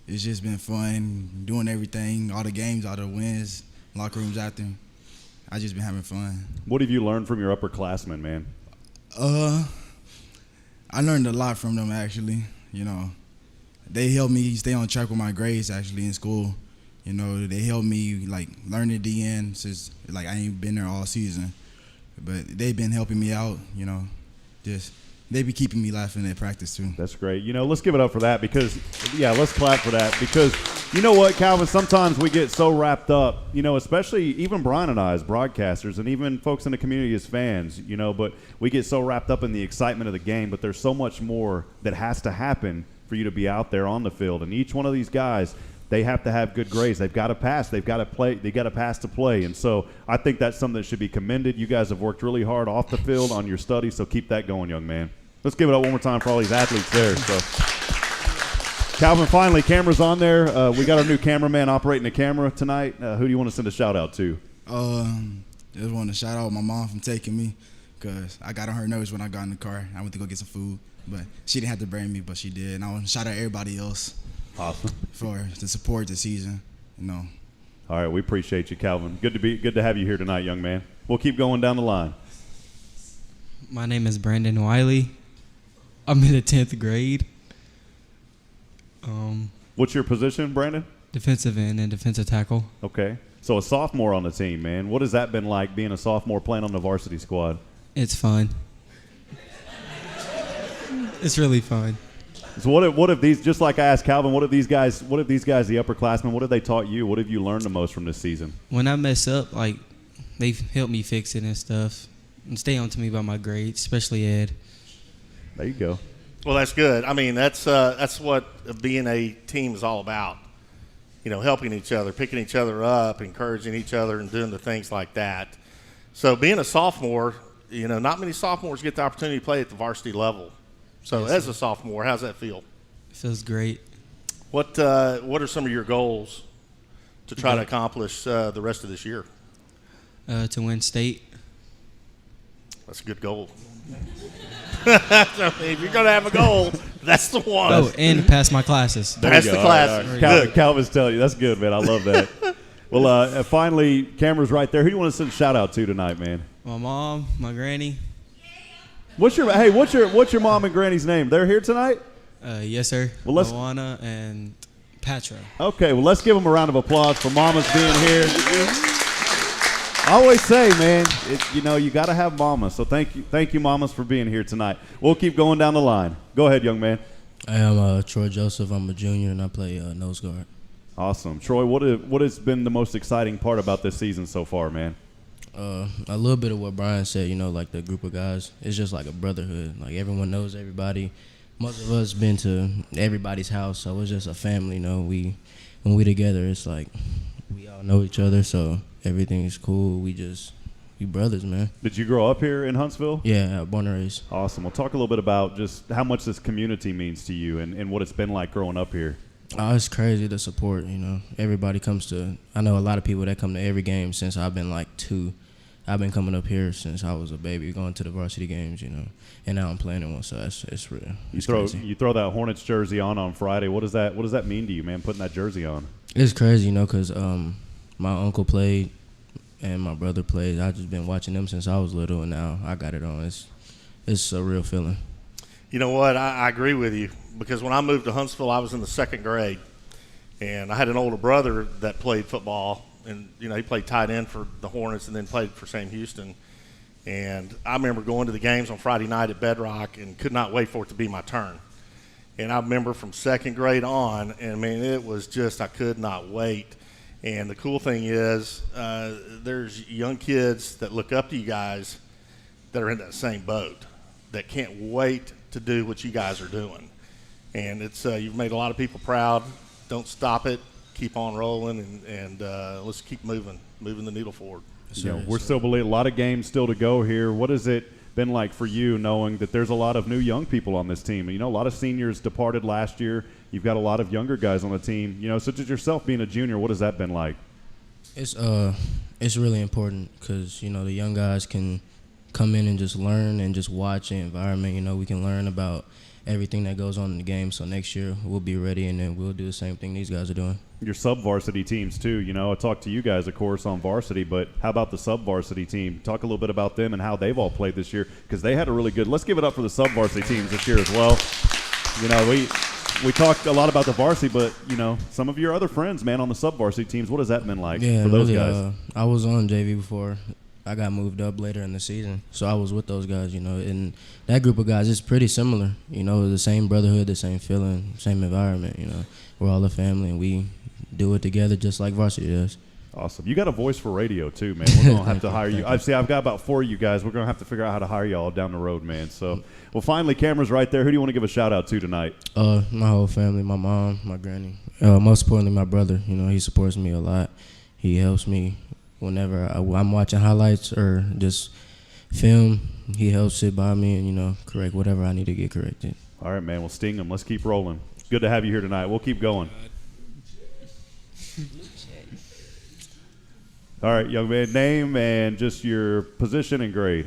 it's just been fun, doing everything, all the games, all the wins, locker rooms after. I just been having fun. What have you learned from your upperclassmen, man? I learned a lot from them, actually. They helped me stay on track with my grades, actually, in school. They helped me, like, learn the DN since, like, I ain't been there all season. But they've been helping me out, just they be keeping me laughing at practice, too. That's great. Let's give it up for that because, let's clap for that because, you know what, Calvin, sometimes we get so wrapped up, especially even Brian and I as broadcasters and even folks in the community as fans, but we get so wrapped up in the excitement of the game, but there's so much more that has to happen for you to be out there on the field. And each one of these guys, they have to have good grades. They've got to pass. They've got to play. They got to pass to play. And so I think that's something that should be commended. You guys have worked really hard off the field on your studies, so keep that going, young man. Let's give it up one more time for all these athletes there. So, Calvin, finally, camera's on there. We got our new cameraman operating the camera tonight. Who do you want to send a shout-out to? Just want to shout out my mom for taking me because I got on her nerves when I got in the car. I went to go get some food, but she didn't have to bring me, but she did. And I want to shout out everybody else. Awesome. For the support this season, All right, we appreciate you, Calvin. Good to have you here tonight, young man. We'll keep going down the line. My name is Brandon Wiley. I'm in the 10th grade. What's your position, Brandon? Defensive end and defensive tackle. Okay. So a sophomore on the team, man. What has that been like being a sophomore playing on the varsity squad? It's fun. It's really fun. So what have these, just like I asked Calvin, what have these guys, the upperclassmen, what have they taught you? What have you learned the most from this season? When I mess up, like, they've helped me fix it and stuff and stay on to me about my grades, especially Ed. There you go. Well, that's good. I mean, that's what being a team is all about. Helping each other, picking each other up, encouraging each other, and doing the things like that. So being a sophomore, not many sophomores get the opportunity to play at the varsity level. So yes, as a sophomore, how's that feel? It feels great. What are some of your goals to try to accomplish the rest of this year? To win state. That's a good goal. If you're going to have a goal, that's the one. Oh, and pass my classes. Pass the classes. All right. Calvin's telling you. That's good, man. I love that. Well, finally, camera's right there. Who do you want to send a shout-out to tonight, man? My mom, my granny. What's your mom and granny's name? They're here tonight? Yes, sir. Well, Moana and Patra. Okay, well, let's give them a round of applause for mamas being here. I always say, man, you got to have mamas. So thank you, mamas, for being here tonight. We'll keep going down the line. Go ahead, young man. I am Troy Joseph. I'm a junior, and I play nose guard. Awesome. Troy, what has been the most exciting part about this season so far, man? A little bit of what Brian said, like the group of guys. It's just like a brotherhood. Like everyone knows everybody. Most of us been to everybody's house, so it's just a family. When we together, it's like we all know each other, so everything is cool. We brothers, man. Did you grow up here in Huntsville? Yeah, born and raised. Awesome. Well, talk a little bit about just how much this community means to you and what it's been like growing up here. Oh, it's crazy, the support, Everybody comes to – I know a lot of people that come to every game since I've been like 2. I've been coming up here since I was a baby, going to the varsity games, and now I'm playing in one, so it's real. You throw that Hornets jersey on Friday. What does that mean to you, man, putting that jersey on? It's crazy, because my uncle played and my brother played. I've just been watching them since I was little, and now I got it on. It's a real feeling. You know what? I agree with you because when I moved to Huntsville, I was in the 2nd grade, and I had an older brother that played football. And, he played tight end for the Hornets and then played for Sam Houston. And I remember going to the games on Friday night at Bedrock and could not wait for it to be my turn. And I remember from 2nd grade on, and, it was just I could not wait. And the cool thing is there's young kids that look up to you guys that are in that same boat that can't wait to do what you guys are doing. And it's you've made a lot of people proud. Don't stop it. Keep on rolling and let's keep moving the needle forward. We're still a lot of games still to go here. What has it been like for you knowing that there's a lot of new young people on this team? A lot of seniors departed last year. You've got a lot of younger guys on the team. Such as yourself being a junior, what has that been like? It's really important because, the young guys can come in and just learn and just watch the environment. We can learn about everything that goes on in the game. So next year we'll be ready, and then we'll do the same thing these guys are doing. Your sub-varsity teams too. You know, I talked to you guys, of course, on varsity, but how about the sub-varsity team? Talk a little bit about them and how they've all played this year, because they had a really good – let's give it up for the sub-varsity teams this year as well. You know, we talked a lot about the varsity, but, you know, some of your other friends, man, on the sub-varsity teams, what has that been like for those guys? I was on JV before. I got moved up later in the season, so I was with those guys, you know. And that group of guys is pretty similar, you know, the same brotherhood, the same feeling, same environment, you know. We're all a family, and we do it together just like varsity does. Awesome. You got a voice for radio too, man. We're going to have to hire you. I've got about 4 of you guys. We're going to have to figure out how to hire you all down the road, man. So, well, finally, camera's right there. Who do you want to give a shout-out to tonight? My whole family, my mom, my granny. Most importantly, my brother. You know, he supports me a lot. He helps me whenever I'm watching highlights or just film. He helps sit by me and, you know, correct whatever I need to get corrected. All right, man. We'll sting them. Let's keep rolling. Good to have you here tonight. We'll keep going. All right, young man, name and just your position and grade.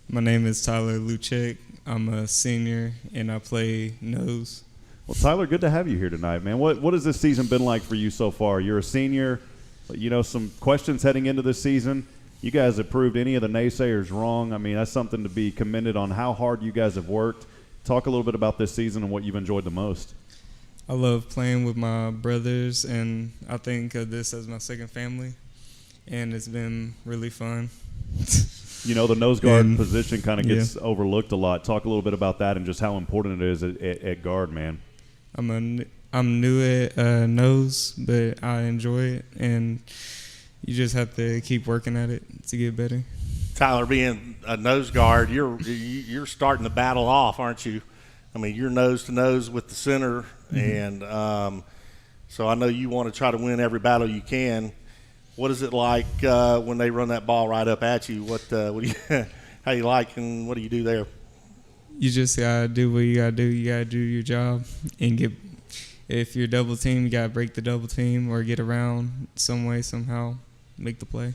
My name is Tyler Luceck. I'm a senior, and I play nose. Well, Tyler, good to have you here tonight, man. What has this season been like for you so far? You're a senior. You know, some questions heading into this season. You guys have proved any of the naysayers wrong. I mean, that's something to be commended on how hard you guys have worked. Talk a little bit about this season and what you've enjoyed the most. I love playing with my brothers, and I think of this as my second family. And it's been really fun. You know, the nose guard position kind of gets overlooked a lot. Talk a little bit about that and just how important it is at guard, man. I'm new at nose, but I enjoy it, and you just have to keep working at it to get better. Tyler, being a nose guard, you're starting the battle off, aren't you? I mean, you're nose to nose with the center, and so I know you want to try to win every battle you can. What is it like when they run that ball right up at you? What do you, how you like, and what do you do there? You just gotta do what you gotta do. You gotta do your job and get. If you're double team, you gotta break the double team or get around some way, somehow, make the play.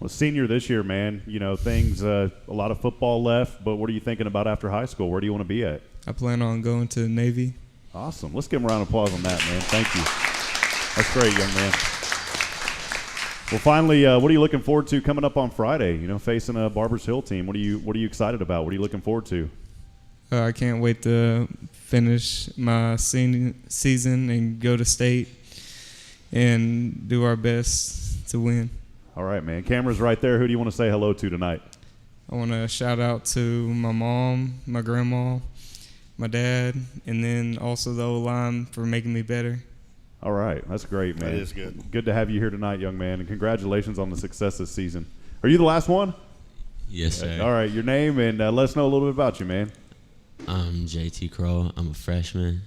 Well, senior this year, man. You know, things a lot of football left, but what are you thinking about after high school? Where do you want to be at? I plan on going to the Navy. Awesome. Let's give him a round of applause on that, man. Thank you. That's great, young man. Well, finally, what are you looking forward to coming up on Friday? You know, facing a Barbers Hill team. What are you excited about? What are you looking forward to? I can't wait to finish my senior season and go to state and do our best to win. All right, man. Camera's right there. Who do you want to say hello to tonight? I want to shout out to my mom, my grandma, my dad, and then also the O-line for making me better. All right. That's great, man. That is good. Good to have you here tonight, young man, and congratulations on the success this season. Are you the last one? Yes, sir. All right. Your name and let us know a little bit about you, man. I'm JT Kroll. I'm a freshman.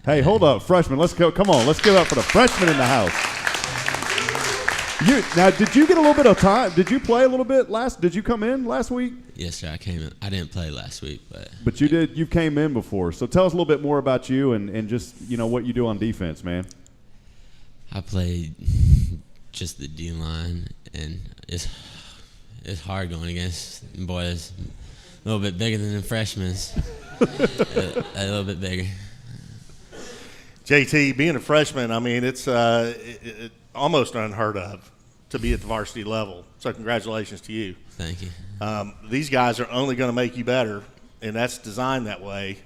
Hey, hold up, freshman. Let's go. Come on. Let's give it up for the freshman in the house. Now, did you get a little bit of time? Did you play a little bit Did you come in last week? Yes, sir. I came in. I didn't play last week, but you did. You came in before. So tell us a little bit more about you and just what you do on defense, man. I played just the D line, and it's hard going against boys a little bit bigger than the freshmen. a little bit bigger. JT, being a freshman, I mean, it's almost unheard of to be at the varsity level. So congratulations to you. Thank you. These guys are only going to make you better, and that's designed that way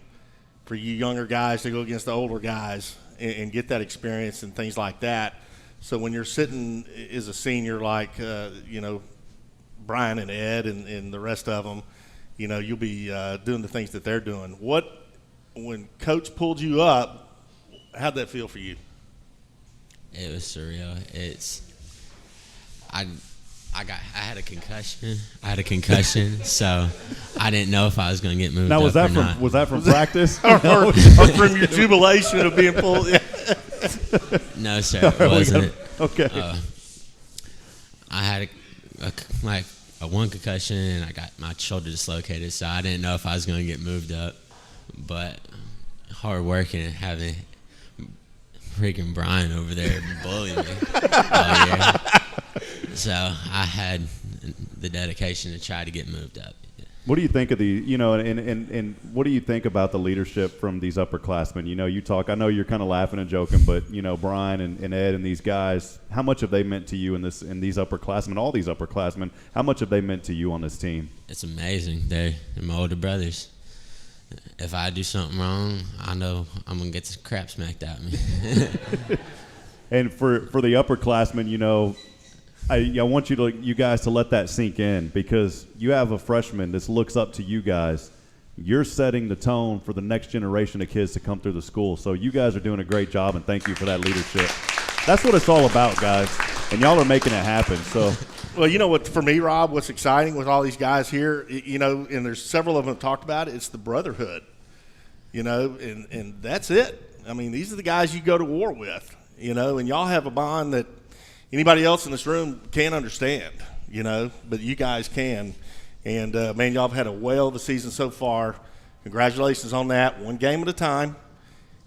for you younger guys to go against the older guys and get that experience and things like that. So when you're sitting as a senior like, Brian and Ed and the rest of them, you'll be doing the things that they're doing. When Coach pulled you up, how'd that feel for you? It was surreal. I had a concussion. So I didn't know if I was going to get moved now, up or not. Was that from practice? or from your jubilation of being pulled? No, sir, it wasn't. Okay. I had a one concussion, and I got my shoulder dislocated, so I didn't know if I was going to get moved up. But hard working and having freaking Brian over there bullying me all year. So I had the dedication to try to get moved up. What do you think of the, and what do you think about the leadership from these upperclassmen? You talk, I know you're kind of laughing and joking, but, Brian and Ed and these guys, how much have they meant to you in these upperclassmen, all these upperclassmen, how much have they meant to you on this team? It's amazing. They're my older brothers. If I do something wrong, I know I'm going to get the crap smacked out of me. And for the upperclassmen, I want you guys to let that sink in, because you have a freshman that looks up to you guys. You're setting the tone for the next generation of kids to come through the school. So you guys are doing a great job, and thank you for that leadership. That's what it's all about, guys, and y'all are making it happen. So, well, you know what, for me, Rob, what's exciting with all these guys here, and there's several of them talked about it, it's the brotherhood, and that's it. I mean, these are the guys you go to war with, and y'all have a bond that anybody else in this room can't understand, but you guys can. And, man, y'all have had a whale of a season so far. Congratulations on that. One game at a time.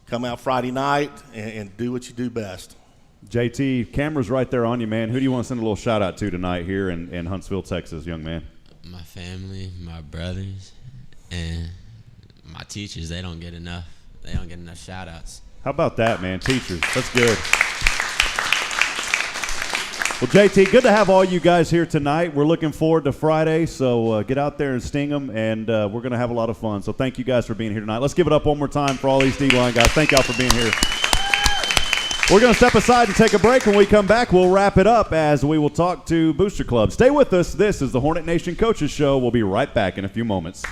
Come out Friday night and do what you do best. JT, camera's right there on you, man. Who do you want to send a little shout-out to tonight here in Huntsville, Texas, young man? My family, my brothers, and my teachers. They don't get enough shout-outs. How about that, man? Teachers, that's good. Well, JT, good to have all you guys here tonight. We're looking forward to Friday, so get out there and sting them, and we're going to have a lot of fun. So thank you guys for being here tonight. Let's give it up one more time for all these D-line guys. Thank y'all for being here. We're going to step aside and take a break. When we come back, we'll wrap it up as we will talk to Booster Club. Stay with us. This is the Hornet Nation Coaches Show. We'll be right back in a few moments.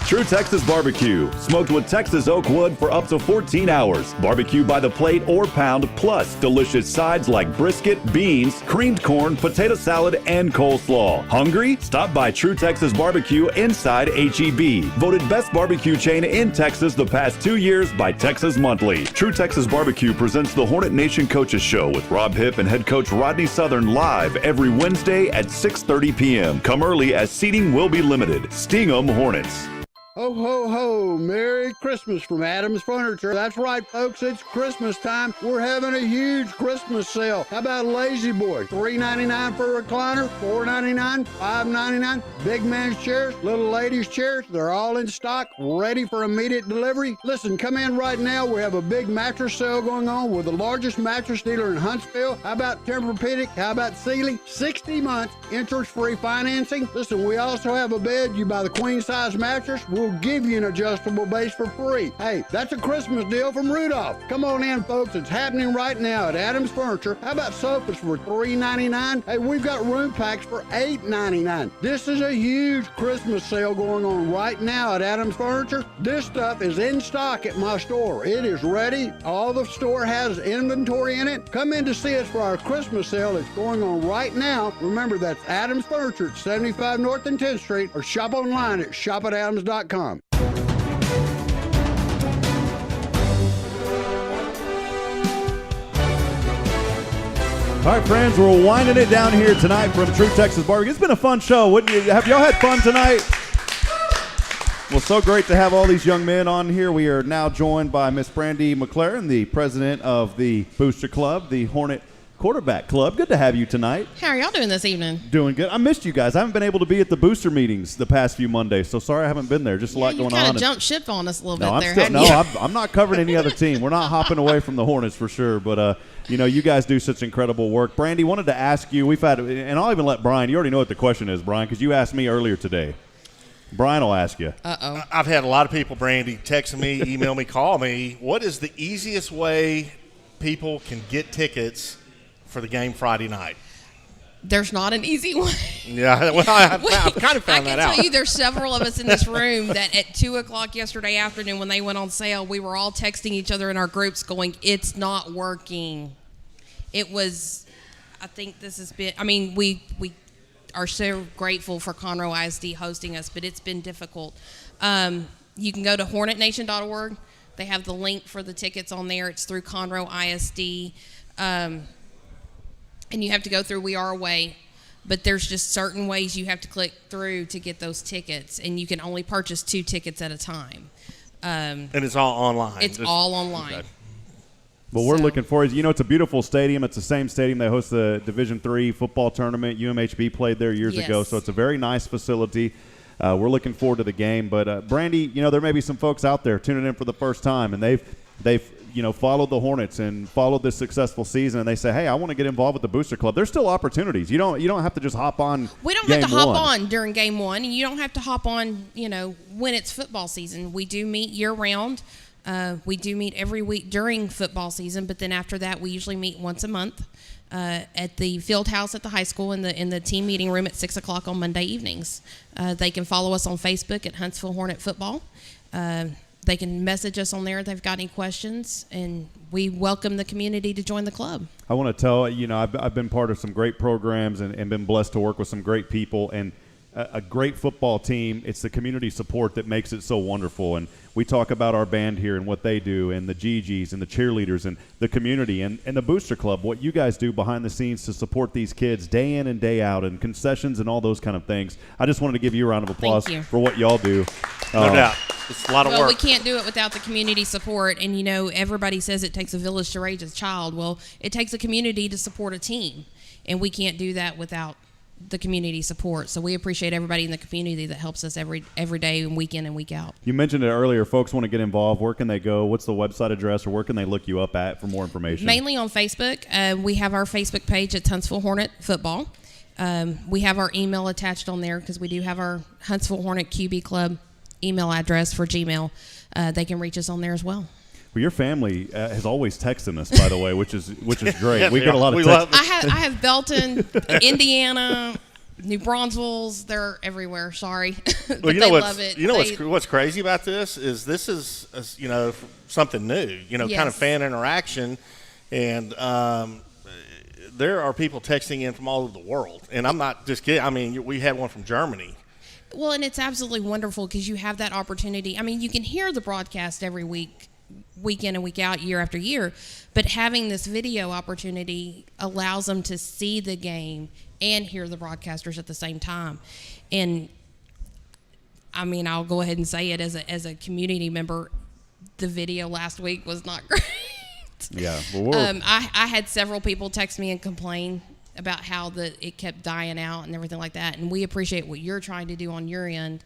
True Texas Barbecue, smoked with Texas oak wood for up to 14 hours. Barbecue by the plate or pound, plus delicious sides like brisket, beans, creamed corn, potato salad, and coleslaw. Hungry? Stop by True Texas Barbecue inside HEB. Voted best barbecue chain in Texas the past 2 years by Texas Monthly. True Texas Barbecue presents the Hornet Nation Coaches Show with Rob Hipp and head coach Rodney Southern live every Wednesday at 6:30 p.m. Come early as seating will be limited. Sting 'em Hornets. Ho, ho, ho. Merry Christmas from Adams Furniture. That's right, folks. It's Christmas time. We're having a huge Christmas sale. How about Lazy Boy? $3.99 for a recliner, $4.99, $5.99. Big man's chairs, little ladies' chairs. They're all in stock, ready for immediate delivery. Listen, come in right now. We have a big mattress sale going on. We're the largest mattress dealer in Huntsville. How about Tempur-Pedic? How about Sealy? 60 months, interest-free financing. Listen, we also have a bed. You buy the queen-size mattress, we'll give you an adjustable base for free. Hey, that's a Christmas deal from Rudolph. Come on in, folks. It's happening right now at Adams Furniture. How about sofas for $3.99? Hey, we've got room packs for $8.99. This is a huge Christmas sale going on right now at Adams Furniture. This stuff is in stock at my store. It is ready. All the store has inventory in it. Come in to see us for our Christmas sale. It's going on right now. Remember, that's Adams Furniture at 75 North and 10th Street, or shop online at shopadams.com. All right, friends, we're winding it down here tonight from True Texas Barbecue. It's been a fun show, wouldn't you? Have y'all had fun tonight? Well, so great to have all these young men on here. We are now joined by Miss Brandy Mclaren, the president of the Booster Club, the Hornet Quarterback Club. Good to have you tonight. How are y'all doing this evening? Doing good. I missed you guys. I haven't been able to be at the booster meetings the past few Mondays, so sorry I haven't been there. Just a lot going on. You kind of jumped ship on us a little bit there. I'm not covering any other team. We're not hopping away from the Hornets for sure, but you guys do such incredible work. Brandy, wanted to ask you, and I'll even let Brian, you already know what the question is, Brian, because you asked me earlier today. Brian will ask you. Uh-oh. I've had a lot of people, Brandy, texting me, email me, call me. What is the easiest way people can get tickets for the game Friday night? There's not an easy way. Yeah, well, I've kind of found that out. I can tell you there's several of us in this room that at 2 o'clock yesterday afternoon when they went on sale, we were all texting each other in our groups going, it's not working. It was, I think this has been, I mean, we are so grateful for Conroe ISD hosting us, but it's been difficult. You can go to hornetnation.org. They have the link for the tickets on there. It's through Conroe ISD. And you have to go through We Are Away, but there's just certain ways you have to click through to get those tickets, and you can only purchase 2 tickets at a time. And it's all online? It's all online. Okay. Well, we're looking forward. You know, it's a beautiful stadium. It's the same stadium they host the Division III football tournament. UMHB played there years ago, so it's a very nice facility. We're looking forward to the game. But, Brandy, you know, there may be some folks out there tuning in for the first time, and they've followed the Hornets and followed this successful season, and they say, hey, I want to get involved with the Booster Club. There's still opportunities. You don't have to just hop on. We don't have to hop on during game one, and you don't have to hop on, when it's football season. We do meet year-round. We do meet every week during football season, but then after that, we usually meet once a month at the field house at the high school in the team meeting room at 6 o'clock on Monday evenings. They can follow us on Facebook at Huntsville Hornet Football. They can message us on there if they've got any questions, and we welcome the community to join the club. I want to tell, I've been part of some great programs and been blessed to work with some great people, and a great football team. It's the community support that makes it so wonderful. And we talk about our band here and what they do, and the GGs and the cheerleaders and the community and the Booster Club, what you guys do behind the scenes to support these kids day in and day out, and concessions and all those kind of things. I just wanted to give you a round of applause for what y'all do. No doubt. It's a lot of work. Well, we can't do it without the community support. And, everybody says it takes a village to raise a child. Well, it takes a community to support a team. And we can't do that without the community support. So we appreciate everybody in the community that helps us every day and week in and week out. You mentioned it earlier. Folks want to get involved. Where can they go? What's the website address, or where can they look you up at for more information? Mainly on Facebook. We have our Facebook page at Huntsville Hornet Football. We have our email attached on there because we do have our Huntsville Hornet QB Club email address for Gmail. They can reach us on there as well. Well, your family has always texted us, by the way, which is great. Yeah, we get a lot of texts. I have Belton, Indiana, New Braunfels. They're everywhere. Sorry, but well, they love it. What's crazy about this is something new. Kind of fan interaction, and there are people texting in from all over the world. And I'm not just kidding. I mean, we had one from Germany. Well, and it's absolutely wonderful because you have that opportunity. I mean, you can hear the broadcast every week in and week out, year after year, but having this video opportunity allows them to see the game and hear the broadcasters at the same time. And I mean, I'll go ahead and say it as a community member, the video last week was not great. Yeah. Well, I had several people text me and complain about how it kept dying out and everything like that. And we appreciate what you're trying to do on your end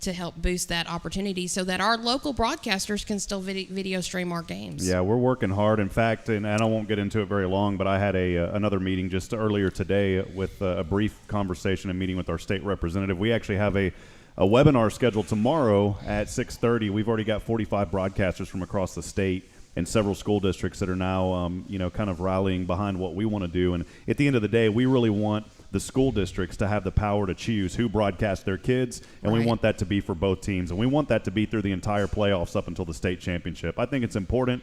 to help boost that opportunity so that our local broadcasters can still video stream our games. Yeah, we're working hard. In fact, and I won't get into it very long, but I had another meeting just earlier today with a brief conversation and meeting with our state representative. We actually have a webinar scheduled tomorrow at 6:30. We've already got 45 broadcasters from across the state and several school districts that are now, kind of rallying behind what we want to do. And at the end of the day, we really want the school districts to have the power to choose who broadcasts their kids, and we want that to be for both teams, and we want that to be through the entire playoffs up until the state championship. I think it's important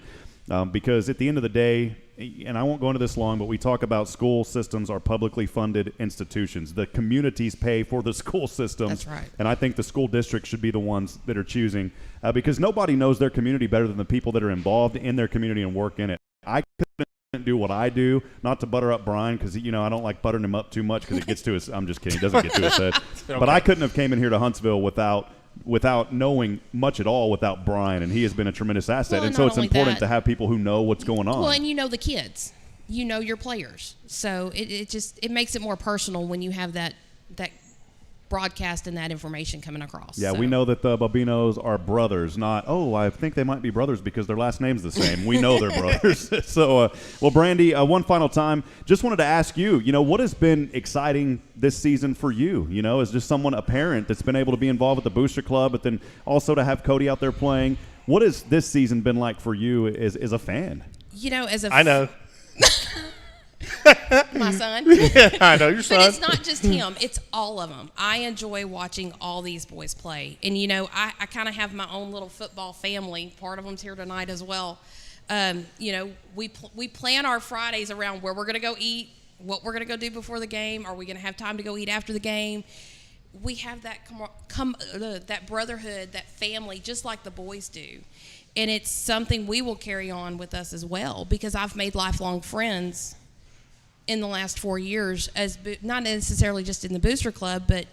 because at the end of the day, and I won't go into this long, but we talk about school systems are publicly funded institutions. The communities pay for the school systems. That's right. And I think the school districts should be the ones that are choosing because nobody knows their community better than the people that are involved in their community and work in it. I couldn't do what I do, not to butter up Brian because, I don't like buttering him up too much because it gets to his – I'm just kidding. It doesn't get to his head. Okay. But I couldn't have came in here to Huntsville without knowing much at all without Brian, and he has been a tremendous asset. Well, and so it's important that, to have people who know what's going on. Well, and the kids. Your players. So it makes it more personal when you have that broadcast and that information coming across. Yeah, so. We know that the Bobinos are brothers, not, I think they might be brothers because their last name's the same. We know they're brothers. So, well, Brandy, one final time, just wanted to ask you, what has been exciting this season for you? As just a parent that's been able to be involved with the Booster Club, but then also to have Cody out there playing. What has this season been like for you as a fan? I know. My son. Yeah, I know your son. But it's not just him. It's all of them. I enjoy watching all these boys play. And, I kind of have my own little football family. Part of them's here tonight as well. We plan our Fridays around where we're going to go eat, what we're going to go do before the game. Are we going to have time to go eat after the game? We have that that brotherhood, that family, just like the boys do. And it's something we will carry on with us as well because I've made lifelong friends in the last 4 years, not necessarily just in the Booster Club, but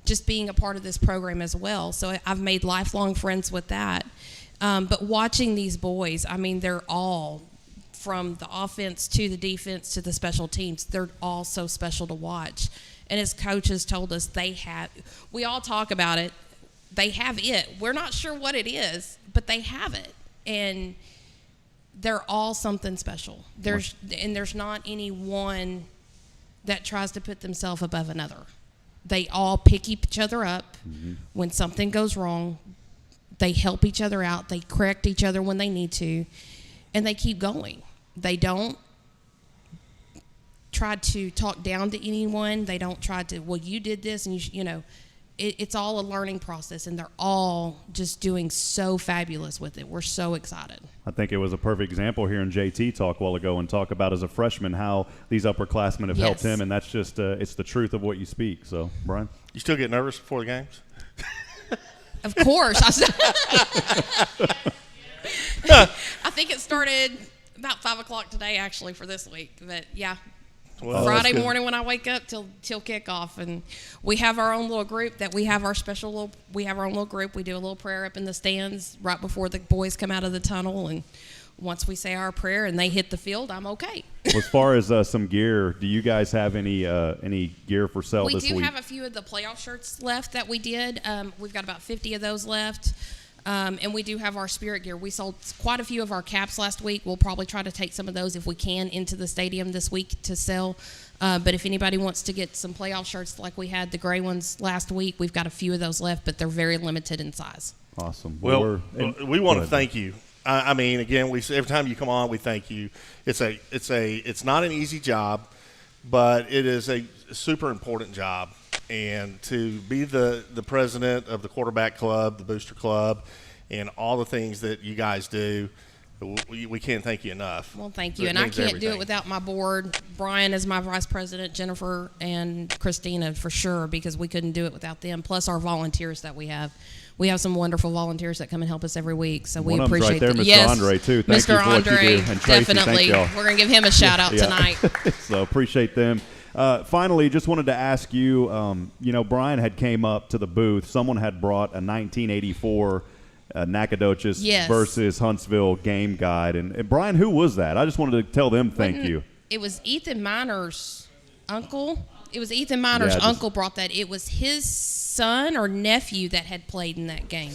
just being a part of this program as well. So I've made lifelong friends with that. But watching these boys, they're all from the offense to the defense to the special teams, they're all so special to watch. And as coaches told us, we all talk about it, they have it. We're not sure what it is, but they have it. And they're all something special. There's not any one that tries to put themselves above another. They all pick each other up. Mm-hmm. When something goes wrong, they help each other out. They correct each other when they need to, and they keep going. They don't try to talk down to anyone. They don't try to, well, you did this, and it's all a learning process, and they're all just doing so fabulous with it. We're so excited. I think it was a perfect example here in JT talk a while ago and talk about as a freshman how these upperclassmen have helped him, and that's just it's the truth of what you speak. So, Brian? You still get nervous before the games? Of course. I think it started about 5 o'clock today, actually, for this week. But, yeah. Well, Friday morning when I wake up till kickoff, and we have our own little group that we have our own little group. We do a little prayer up in the stands right before the boys come out of the tunnel, and once we say our prayer and they hit the field, I'm okay. Well, as far as some gear, do you guys have any gear for sale this week? We do have a few of the playoff shirts left that we did. We've got about 50 of those left. And we do have our spirit gear. We sold quite a few of our caps last week. We'll probably try to take some of those if we can into the stadium this week to sell. But if anybody wants to get some playoff shirts like we had the gray ones last week, we've got a few of those left, but they're very limited in size. Awesome. Well, we want to thank you. I mean, again, every time you come on, we thank you. It's not an easy job, but it is a super important job. And to be the president of the quarterback club, the booster club, and all the things that you guys do, we can't thank you enough. Well, thank you. And I can't do it without my board. Brian is my vice president, Jennifer and Christina for sure, because we couldn't do it without them, plus our volunteers that we have. We have some wonderful volunteers that come and help us every week, so we appreciate that. One of them's right there, Mr. Andre, too. Thank you for what you do. And Tracy, definitely. thank y'all. We're going to give him a shout-out tonight. So appreciate them. Finally, just wanted to ask you, Brian had came up to the booth. Someone had brought a 1984 Nacogdoches versus Huntsville game guide. And Brian, who was that? I just wanted to tell them thank you. It was Ethan Miner's uncle. It was Ethan Miner's uncle brought that. It was his son or nephew that had played in that game.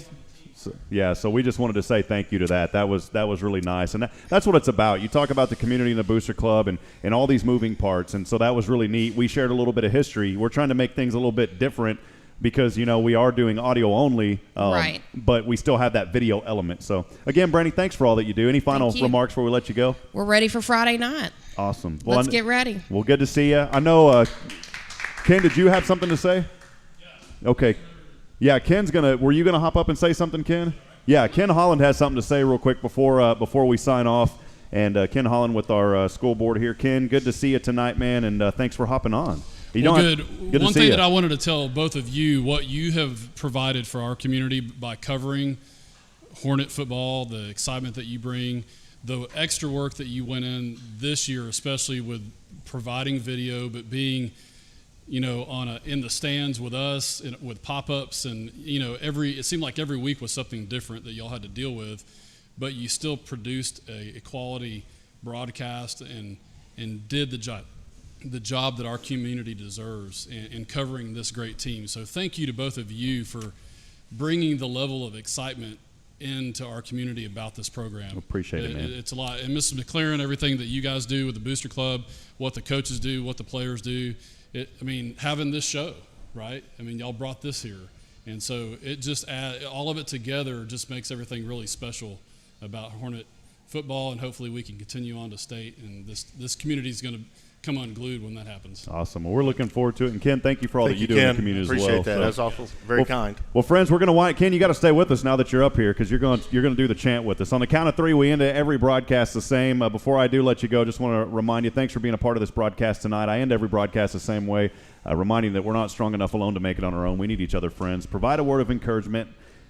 So we just wanted to say thank you to that. That was really nice, and that's what it's about. You talk about the community and the Booster Club and all these moving parts, and so that was really neat. We shared a little bit of history. We're trying to make things a little bit different because we are doing audio only, right? But we still have that video element. So again, Brandy, thanks for all that you do. Any final remarks before we let you go? We're ready for Friday night. Awesome. Well, let's get ready. Well, good to see you. I know, Ken, did you have something to say? Yeah. Okay. Yeah, were you gonna hop up and say something, Ken? Yeah, Ken Holland has something to say real quick before we sign off. And Ken Holland with our school board here. Ken, good to see you tonight, man, and thanks for hopping on. Good. One thing that I wanted to tell both of you, what you have provided for our community by covering Hornet football, the excitement that you bring, the extra work that you went in this year, especially with providing video, but being in the stands with us with pop-ups, and it seemed like every week was something different that y'all had to deal with, but you still produced a quality broadcast and did the job that our community deserves in covering this great team. So thank you to both of you for bringing the level of excitement into our community about this program. Appreciate it, man. It's a lot. And Mrs. McLaren, everything that you guys do with the Booster Club, what the coaches do, what the players do, having this show, right? Y'all brought this here. And so it just all of it together just makes everything really special about Hornet football, and hopefully we can continue on to state, and this community is going to come unglued when that happens. Awesome. Well, we're looking forward to it. And Ken, thank you for all that you do in the community as well. Appreciate that. That's awful. Very kind. Well, friends, we're going to wind. Ken, you got to stay with us now that you're up here because you're going to do the chant with us. On the count of three, we end every broadcast the same. Before I do let you go, just want to remind you, thanks for being a part of this broadcast tonight. I end every broadcast the same way, reminding that we're not strong enough alone to make it on our own. We need each other, friends. Provide a word of encouragement.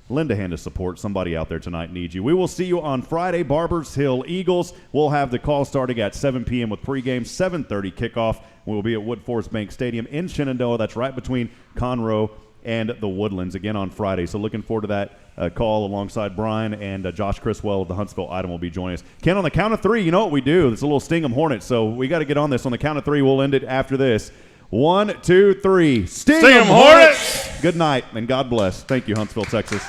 Lend a hand of support. Somebody out there tonight needs you. We will see you on Friday. Barbers Hill Eagles. We'll have the call starting at 7 p.m. with pregame, 7:30 kickoff. We will be at Woodforest Bank Stadium in Shenandoah. That's right between Conroe and the Woodlands again on Friday. So looking forward to that call alongside Brian and Josh Criswell of the Huntsville Item will be joining us. Ken, on the count of three, you know what we do. It's a little Sting 'em Hornet, so we got to get on this. On the count of three, we'll end it after this. 1, 2, 3. Sting 'em Hornets! Good night, and God bless. Thank you, Huntsville, Texas.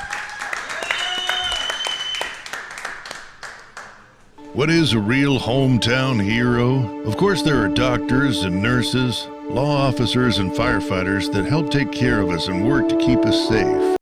What is a real hometown hero? Of course, there are doctors and nurses, law officers and firefighters that help take care of us and work to keep us safe.